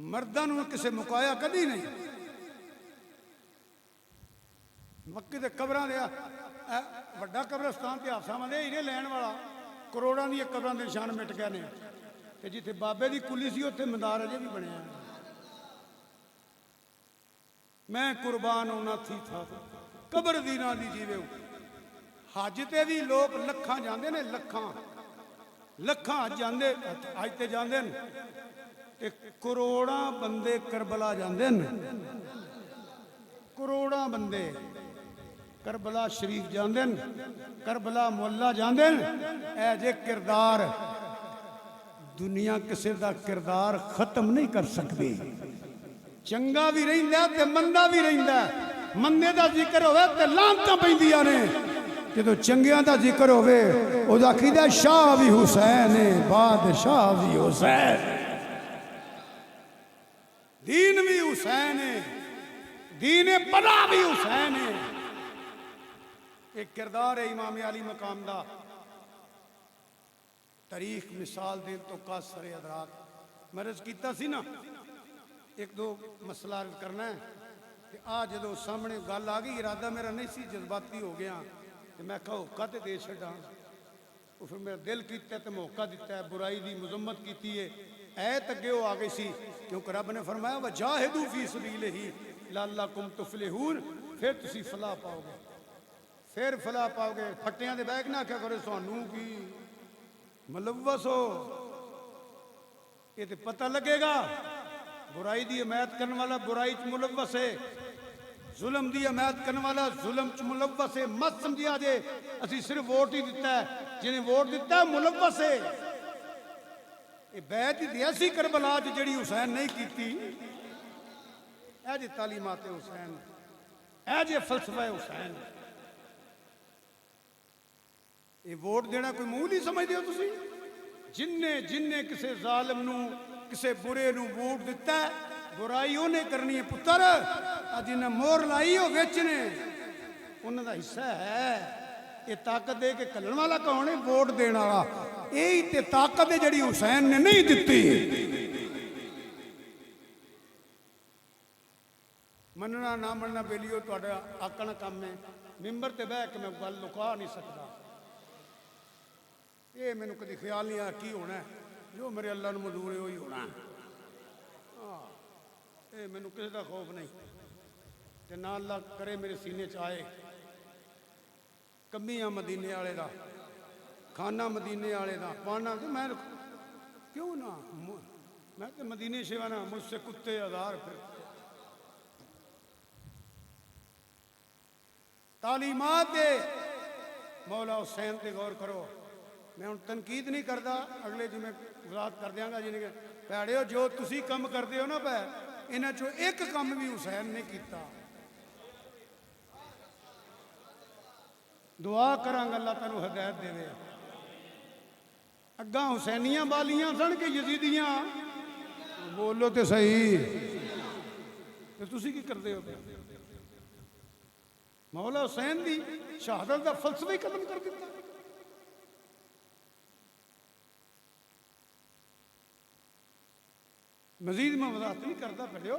مردوں نے کسے مکایا کدی نہیں. مکے دے قبراں دے وڈا قبرستان تے حافظ احمد ہیرے لین والا کروڑاں دی قبراں دے نشان مٹ گئے نے تے جتھے بابے دی کلی سی اوتھے مندار اجے بھی بنیا ہے. میں قربان ہونا تھی تھا قبر دی نہ دی جیوے. حج تے بھی لوگ لکھاں جاندے نے لکھاں جاندے حج تے جاندے نے تے کروڑاں بندے کربلا جاندے نے. کروڑاں بندے کربلا شریف جاندے نے کربلا محلہ جاندے نے. اے جے کردار دنیا کسے دا کردار ختم نہیں کر سکتی. چنگا بھی رہندا تے مندا بھی رہندا. مندے دا ذکر ہوئے تے لعنتاں پیندیاں نے. جدو چنگیاں دا ذکر ہوئے او دا عقیدہ شاہ بھی حسین ہے بادشاہ بھی حسین دین بھی حسین ہے دین پناہ بھی حسین ہے. ایک کردار ہے امام علی مقام دا. تاریخ مثال دین تو قاصر حضرات میں عرض کیتا سی نا ایک دو مسئلہ عرض کرنا ہے کہ آج جدو سامنے گل آ گئی ارادہ میرا نہیں سی جذباتی ہو گیا کہ میں کہا ہوکا تے دے چھڑاں. اور پھر میرا دل کیتا ہے تے موقع دیتا ہے برائی دی مذمت کیتی ہے. ایت اگے ہو آگئی سی کیونکہ رب نے فرمایا وَجَاهِدُوا فِي سَبِيلِهِ لَعَلَّكُمْ تُفْلِحُونَ. پھر تسی فلاح پاؤ گے پھر فلاح پاؤ گے. پھٹیاں دے بیگ نہ کیا کرے سانوں کی ملوث ہو یہ تے پتہ لگے گا. برائی دی حمایت کرنے والا برائی چ ملوث ہے. ظلم دی حمایت کرنے والا ظلم چ ملوث ہے. مت سمجھیا جے اسی صرف ووٹ ہی دیتا ہے جنہیں ووٹ دیتا ہے ملوث ہے. یہ بیعت ہی ایسی کربلا جڑی حسین نہیں کیتی. اے جی تعلیمات حسین اے جی فلسفہ حسین. یہ ووٹ دینا کوئی معمولی سمجھ ہو تسی. جن کسے ظالم نو کسے برے نو ووٹ دیتا ہے برائی انہیں کرنی ہے پتر. جنہیں مور لائی ہو ویچنے انہوں دا حصہ ہے. یہ طاقت دے کے کلن والا کون ہے ووٹ دینا والا. یہی تے طاقت ہے جڑی حسین نے نہیں دیتی. مننا نہ مننا بیلیو تہاڈا آکھنا کام ہے. ممبر تے بیٹھ کے میں گل لکا نہیں سکتا. یہ مینوں کدی خیال نہیں آیا کی ہونا ہے جو میرے اللہ نو منظور ہے وہی ہونا ہے. یہ مینوں کسی دا خوف نہیں تے نہ اللہ کرے میرے سینے چ آئے. کمیاں مدینے والے دا کھانا مدینے والے دا پانا تو میں کیوں نہ میں تو مدینے شیوانا مجھ سے کتے ہزار پھر. تعلیمات مولا حسین تے غور کرو. میں ہن تنقید نہیں کرتا اگلے جمعے وضاحت کر دیاں گا. جن کے پیڑے جو تسی کم کرتے ہو نا پہ انہاں چوں ایک کم بھی حسین نے کیتا. دعا کرانگا اللہ تعالیٰ ہدایت دے. اگاں حسینیاں بالیاں سن کے یزیدیاں بولو تے صحیح تے تسی کی کرتے ہو. مولا حسین دی شہادت دا فلسفہ ہی ختم کر دیتا. مزید میں وضاحت نہیں کرتا پڑھو.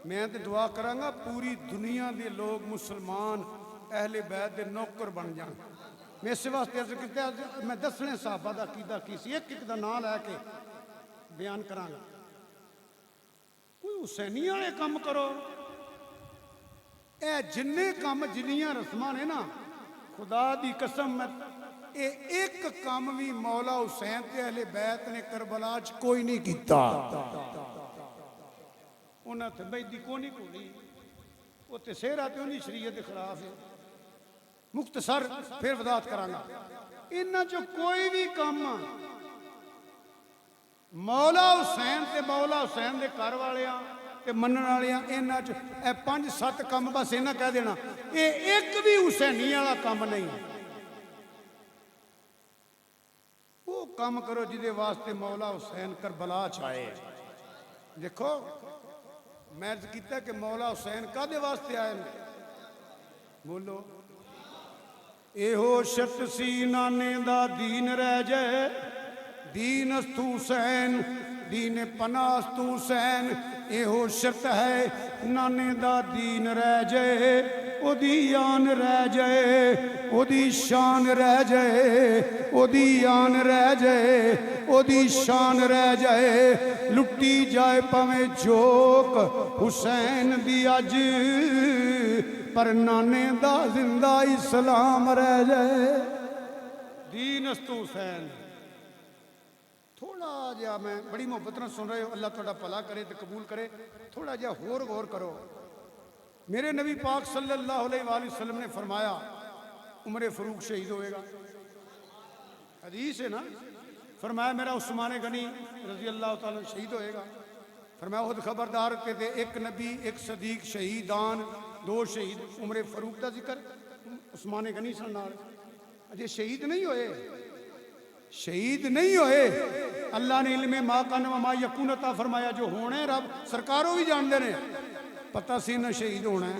میں تے دعا کرانگا پوری دنیا دے لوگ مسلمان اہل بیت دے نوکر بن جان. میں اس واسطے عرض کیتا میں دسنے صحابہ دا عقیدہ کی سی ایک دا نام لے کے بیان کرانگا. کوئی حسینی والے کام کرو. اے جننے کام جنیاں رسماں نے نا خدا دی قسم میں اے ایک کام بھی مولا حسین تے اہل بیت نے کربلا چ کوئی نہیں کیتا. انہاں تے بیدی کونی کوئی وہ تے سہرا تے انہی شریعت کے خلاف ہے. مختصر پھر وضاحت کرانا. انہاں چ کوئی بھی کام مولا حسین تے مولا حسین دے گھر والیاں تے منن والیاں انہاں چ اے 5-7 کام بس انہاں کہہ دینا اے ایک بھی حسینی والا کام نہیں. وہ کام کرو جدے واسطے مولا حسین کربلا چ آئے. دیکھو میں عرض کیتا کہ مولا حسین کدے واسطے آئے بولو. ایہو شرط سی نانے دا دین رہ جائے دین است حسین دین پناہ تو حسین ਇਹੋ ਸ਼ਰਤ ਹੈ ਨਾਨੇ ਦਾ ਦੀਨ ਰਹਿ ਜਾਏ ਉਹਦੀ ਆਨ ਰਹਿ ਜਾਏ ਉਹਦੀ ਸ਼ਾਨ ਰਹਿ ਜਾਏ ਉਹਦੀ ਆਨ ਰਹਿ ਜਾਏ ਉਹਦੀ ਸ਼ਾਨ ਰਹਿ ਜਾਏ ਲੁੱਟੀ ਜਾਏ ਭਾਵੇਂ ਜੋਕ ਹੁਸੈਨ ਦੀ ਅੱਜ ਪਰ ਨਾਨੇ ਦਾ ਜ਼ਿੰਦਾ ਇਸਲਾਮ ਰਹਿ ਜਾਏ ਦੀਨ ਅਸਤੂ ਹੁਸੈਨ ਥੋੜਾ ਜਿਹਾ ਮੈਂ ਬੜੀ ਮੁਹੱਬਤ ਨਾਲ ਸੁਣ ਰਹੇ ਹੋ ਅੱਲਾਹ ਤੁਹਾਡਾ ਭਲਾ ਕਰੇ ਤੇ ਕਬੂਲ ਕਰੇ ਥੋੜਾ ਜਿਹਾ ਹੋਰ ਗੌਰ ਕਰੋ میرے نبی پاک صلی اللہ علیہ وآلہ وسلم نے فرمایا عمر فاروق شہید ہوئے گا حدیث ہے نا فرمایا میرا عثمان غنی رضی اللہ تعالیٰ شہید ہوئے گا فرمایا خود خبردار کہ تھے ایک نبی ایک صدیق شہیدان دو شہید عمر فاروق کا ذکر عثمان غنی صلی اللہ علیہ وسلم اجے شہید نہیں ہوئے شہید نہیں ہوئے اللہ نے علم ما کان و ما یکون عطا فرمایا جو ہونے رب سرکاروں بھی جان دے رہے پتہ سی نہ شہید ہونا ہے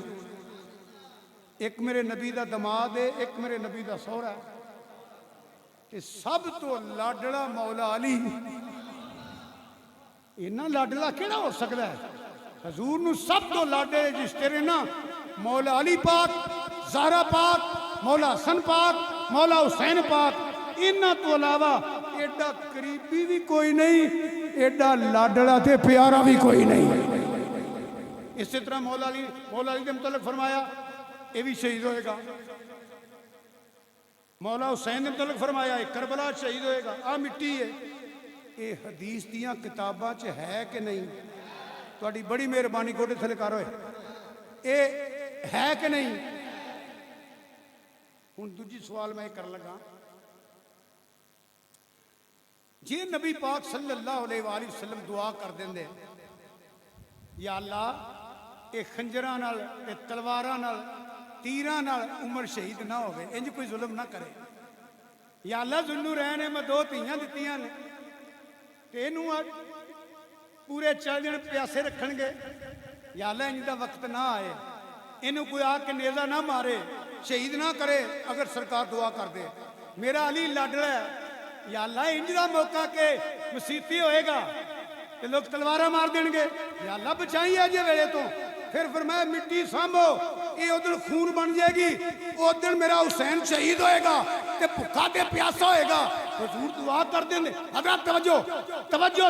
ایک میرے نبی دا دماد ہے ایک میرے نبی دا سہرا ہے کہ سب تو لاڈڑا مولا علی اینا لاڈڑا کیڑا ہو سکتا ہے حضور نو سب تو لاڈے جس تیرے نا مولا علی پاک زہرا پاک مولا حسن پاک مولا حسین پاک انہاں تو علاوہ ایڈا قریبی بھی کوئی نہیں ایڈا لاڈڑا تے پیارا بھی کوئی نہیں اسی طرح مولا علی کے متعلق فرمایا یہ بھی شہید ہوئے گا مولا حسین کے متعلق فرمایا کربلا شہید ہوئے گا آ مٹی ہے یہ حدیث دیاں کتاباں چ ہے کہ نہیں تہاڈی بڑی مہربانی گوڈے تھلے کر ہوئے یہ ہے کہ نہیں ہن دوجی سوال میں کر لگا جی نبی پاک صلی اللہ علیہ وآلہ وسلم دعا کر دیندے یا اللہ اے خنجراں نال اے تلواراں نال تیراں نال عمر شہید نہ ہوئے انج کوئی ظلم نہ کرے یا اللہ ذنو رہنے میں دو تیاں دتیاں نے تے انہوں پورے 4 دن پیاسے رکھن گے یا اللہ انج دا وقت نہ آئے انہوں کوئی آ کے نیزہ نہ مارے شہید نہ کرے اگر سرکار دعا کر دے میرا علی لاڈڑا ہے یا اللہ انج دا موقع کہ مسیحی ہوئے گا کہ لوگ تلوارہ مار دیں گے یا اللہ بچائیے آجے ویلے تو پھر فرمایا مٹی سامبو یہ ادھر خون بن جائے گی ادھر میرا حسین شہید ہوئے گا تے بھکا تے پیاسا ہوئے گا حضور دعا کر دیں دے حضرت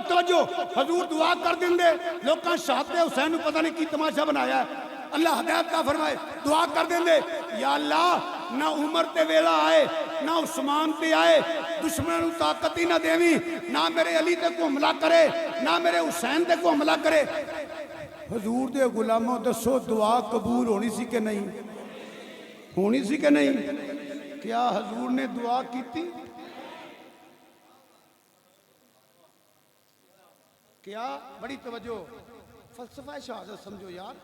توجہ حضور دعا کر دیں دے لوگاں شہادت حسین نے پتہ نہیں کی تماشا بنایا ہے اللہ ہدایت کا فرمائے دعا کر دیں دے یا اللہ نہ عمر تے ویلا آئے نہ عثمان تے آئے دشمنوں طاقت ہی نہ دیوی نہ میرے علی تے کو حملہ کرے نہ میرے حسین تے کو حملہ کرے حضور دے غلاموں دسو دعا قبول ہونی سی کہ نہیں ہونی سی کہ نہیں کیا حضور نے دعا کی تھی کیا بڑی توجہ فلسفہ شہادت سمجھو یار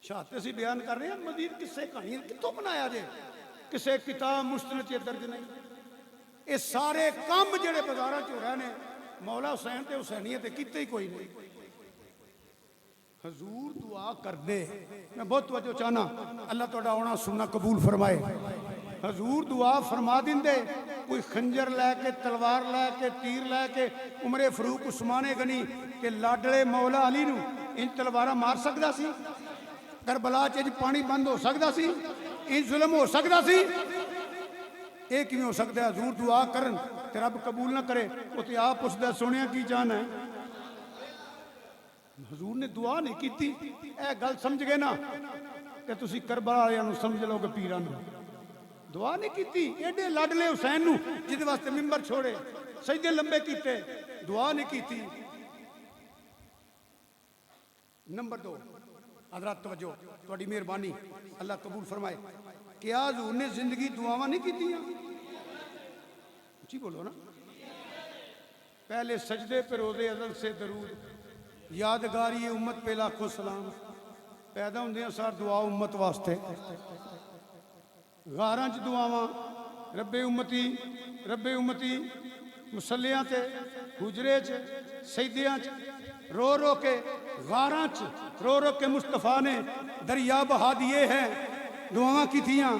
شہادت سے بیان کر رہے ہیں مزید کسے کہانی کتوں بنایا جے کسے کتاب مستند چے درج نہیں یہ سارے کام جڑے بازاراں چ ہو رہے ہیں مولا حسین تے حسینیت کیتے ہی کوئی نہیں حضور دعا کر دے میں بہت توجہ چاہنا اللہ تہاڈا آنا سننا قبول فرمائے حضور دعا فرما دیندے کوئی خنجر لے کے تلوار لے کے تیر لے کے عمر فاروق عثمان غنی کے لاڈلے مولا علی نو ان تلوارہ مار سکدا سی کربلا چ پانی بند ہو سکدا سی ان ظلم ہو سکدا سی اے کیویں ہو سکدا ہے حضور دعا کرن تے رب قبول نہ کرے او تے آپ پوچھدا سونیا کی جان ہے حضور نے دعا نہیں کیتی اے گل سمجھ گئے نا کہ تسی کربلا والےاں نو سمجھ لو کہ پیراں نو دعا نہیں کیتی ایڈے لاڈلے حسین نو جدے واسطے منبر چھوڑے سجدے لمبے کیتے دعا نہیں کیتی نمبر 2 حضرات توجہ تہاڈی مہربانی اللہ قبول فرمائے کیا حضور نے زندگی دعاواں نہیں کیتیاں اچھی بولو نا پہلے سجدے پہ روزے ازل سے درود یادگاری امت پہ لاکھوں سلام پیدا ہوندیاں سار دعا امت واسطے غاراں چ دعاواں رب امتی مسلیاں تے حجرے چ سجدیاں چ رو رو کے غاراں چ رو رو کے مصطفیٰ نے دریا بہا دیے ہیں دعاواں کی تھیاں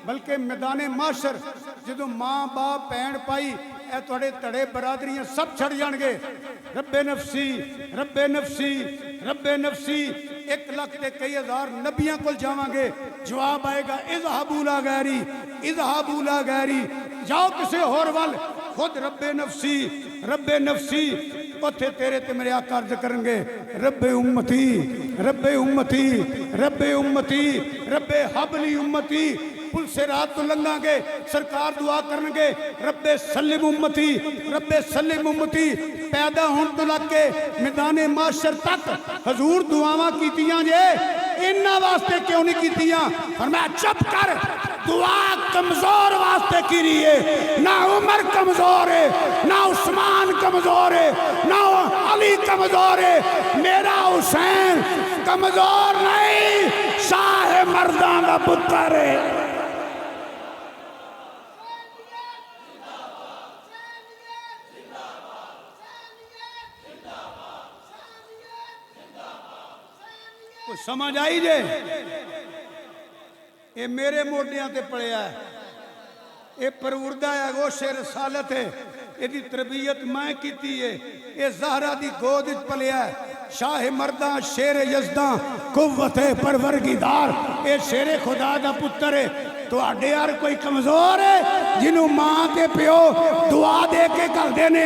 بلکہ میدان معاشر جدو ماں باپ بہن پائی اے تھوڑے تڑے برادریاں سب چھڑ جان گے. رب نفسی رب نفسی رب نفسی 1,00,000 تے کئی ہزار نبیاں کول جاواں گے. جواب آئے گا اذهبوا لا غیری اذهبوا لا غیری, جاؤ کسی اور وال. خود رب نفسی اتھے تیرے تے میرے آقا عرض کریں گے رب امتی رب امتی رب امتی رب حبلی امتی. پل سے رات تو لنگا گے سرکار دعا کرن گے رب سلم امتی رب سلم امتی. پیدا ہون تو لگ کے میدان معاشر تک حضور دعاواں کیتیاں جے, انہاں واسطے کیوں نہیں کیتیاں؟ فرمایا چپ کر, دعا کمزور واسطے کی رہی ہے. نہ عمر کمزور ہے, نہ عثمان کمزور ہے, نہ علی کمزور ہے, میرا حسین کمزور نہیں, شاہ مردان کا پتر ہے. کوئی سمجھ آئی جے؟ یہ میرے موڈیاں تے پڑیا ہے, یہ پروردہ ہے, گوش رسالت ہے, یہ دی تربیت میں کیتی ہے, یہ زہرہ دی گود پلیا ہے. شاہ مردان شیر یزدان قوت پرورگیدار, یہ شیر خدا دا پتر ہے. تو آڈے یار کوئی کمزور ہے جنہوں ماں تے پیو دعا دے کے کر دینے,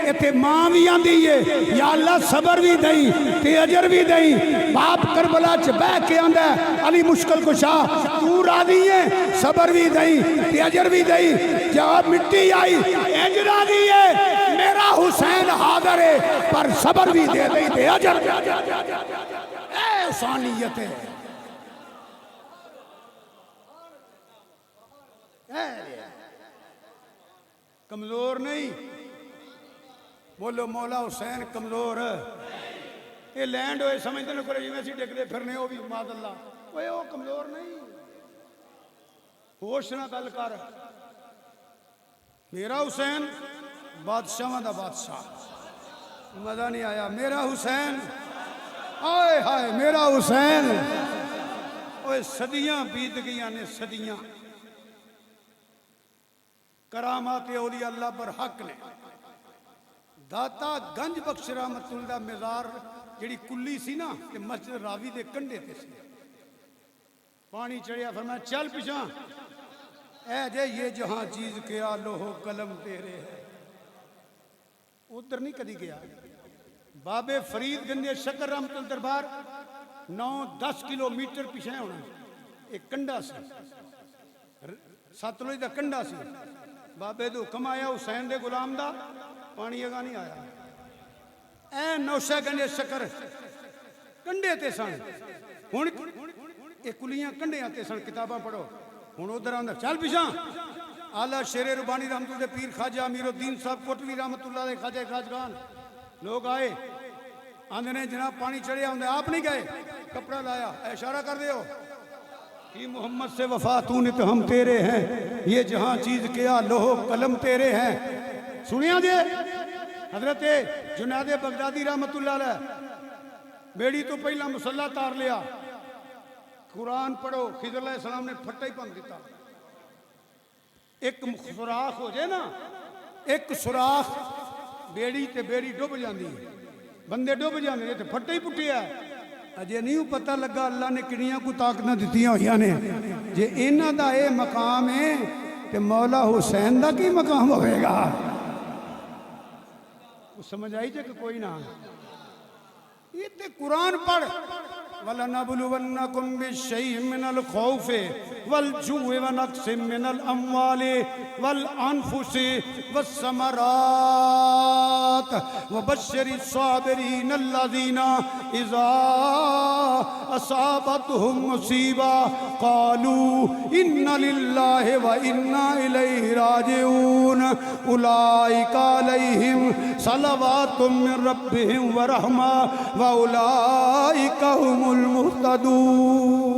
ایتے ماں بھی آن دیئے یا اللہ صبر بھی دیں تے اجر بھی دیں. باپ کربلا چھ بہ کے آندہ ہے علی مشکل کشا تو را دیئے صبر بھی دیں تے اجر بھی دیں. جب مٹی آئی اجرا دیئے میرا حسین حاضر ہے پر صبر بھی دے دیں تے اجر بھی دیں. اے حسانیت ہے, کمزور نہیں. بولو مولا حسین کمزور ہے. یہ لینڈ ہوئے سمجھتے ہیں کہ میں سی ڈیک دے پھرنے ہو بھی ماد اللہ وہ کمزور نہیں. ہوش نہ گل کر. میرا حسین بادشاہ دا بادشاہ, مزہ نہیں آیا. میرا حسین آئے ہائے میرا حسین اوہ صدیاں بیت گئیاں نے, صدیاں. کرامات اولیاء اللہ پر حق نے. داتا گنج بخش رحمت اللہ مزار جڑی کلی سی نا کہ مسجد راوی دے کنڈے تے سی. پانی چڑھیا, فرمایا چل پیچھا, اے جے یہ جہاں چیز کیا لوہ قلم تیرے ہے. ادھر نہیں کدی گیا. بابے فرید گنج شکر رحمت اللہ دربار 9-10 کلومیٹر پیچھے ہونا. ایک کنڈا سی, ستلوئی دا کنڈا سی. بابے دو کم آیا حسین دے غلام دا, پانی اگا نہیں آیا. اے نوشہ گنج شکر کنڈے تے سن. ہن اے کلیاں کنڈے تے سن. کتاباں پڑھو. ہن ادھر اندر چل پیچھا. اعلیٰ شیر ربانی رحمت اللہ پیر خواجہ امیر الدین صاحب کوٹوی رحمت اللہ علیہ خواجہ خواجگان لوگ آئے, آندھے نے جناب پانی چڑھیا ہوں. آپ نہیں گئے, کپڑا لایا, اشارہ کر دیو کہ محمد سے وفا تو نے تو ہم تیرے ہیں, یہ جہاں چیز کیا لوہ قلم تیرے ہیں. سنیا جے حضرت جنید بغدادی رحمت اللہ علیہ بیڑی تو پہلا مسلح تار لیا. قرآن پڑھو, خضر علیہ السلام نے پھٹا ہی پن دیتا. ایک سوراخ ہو جائے نا, ایک سوراخ بیڑی تے بیڑی ڈوب جاندی, بندے ڈوب جاندے تے پھٹا ہی پٹیا. اجے نہیں پتہ لگا اللہ نے کنیاں کو طاقتاں دتیاں ہوئیاں نے. جے انہاں دا اے مقام ہے تے مولا حسین دا کی مقام ہوئے گا؟ سمجھ آئی جے کہ کوئی نہ. یہ تے قرآن پڑھ. وَلَنَبْلُوَنَّكُمْ بِالشَّيْءٍ مِّنَ الْخَوْفِ وَالْجُوعِ وَنَقْصٍ مِّنَ الْأَمْوَالِ وَالْأَنفُسِ وَالثَّمَرَاتِ وَبَشِّرِ الصَّابِرِينَ الَّذِينَ إِذَا أَصَابَتْهُمْ مُصِيبَةٌ قَالُوا إِنَّ لِلَّهِ وَإِنَّا إِلَيْهِ رَاجِعُونَ أُولَئِكَ عَلَيْهِمْ صَلَوَاتٌ مِّن رَّبِّهِمْ وَرَحْمَةٌ وَأُولَئِكَ هُمُ المهتدون.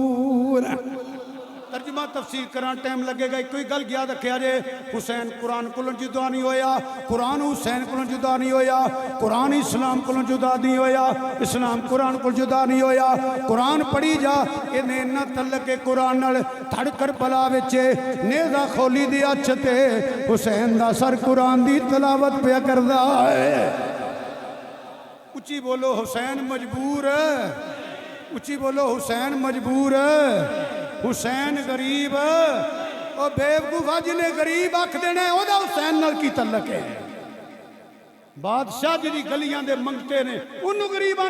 ترجمہ تفسیر کران ٹائم لگے گا کوئی گل یاد رکھیا جے حسین قرآن کولوں جدا نہیں ہویا قرآن حسین کولوں جدا نہیں ہویا قرآن اسلام کولوں جدا نہیں ہویا اسلام قرآن کولوں جدا نہیں ہویا قرآن پڑھی جا انہیں نہ تعلق قرآن نال تھڑ کر بلا وچے نیزہ کھولی دی اچھ تے حسین دا سر قرآن دی تلاوت پہ کردا ہے اچھی بولو حسین مجبور ہے اچھی بولو حسین مجبور ہے حسین غریب او بیوقوفا جنہیں غریب آکھ دینے او دا حسین نال کی تعلق ہے بادشاہ جی گلیاں دے منگتے نے انہوں غریباں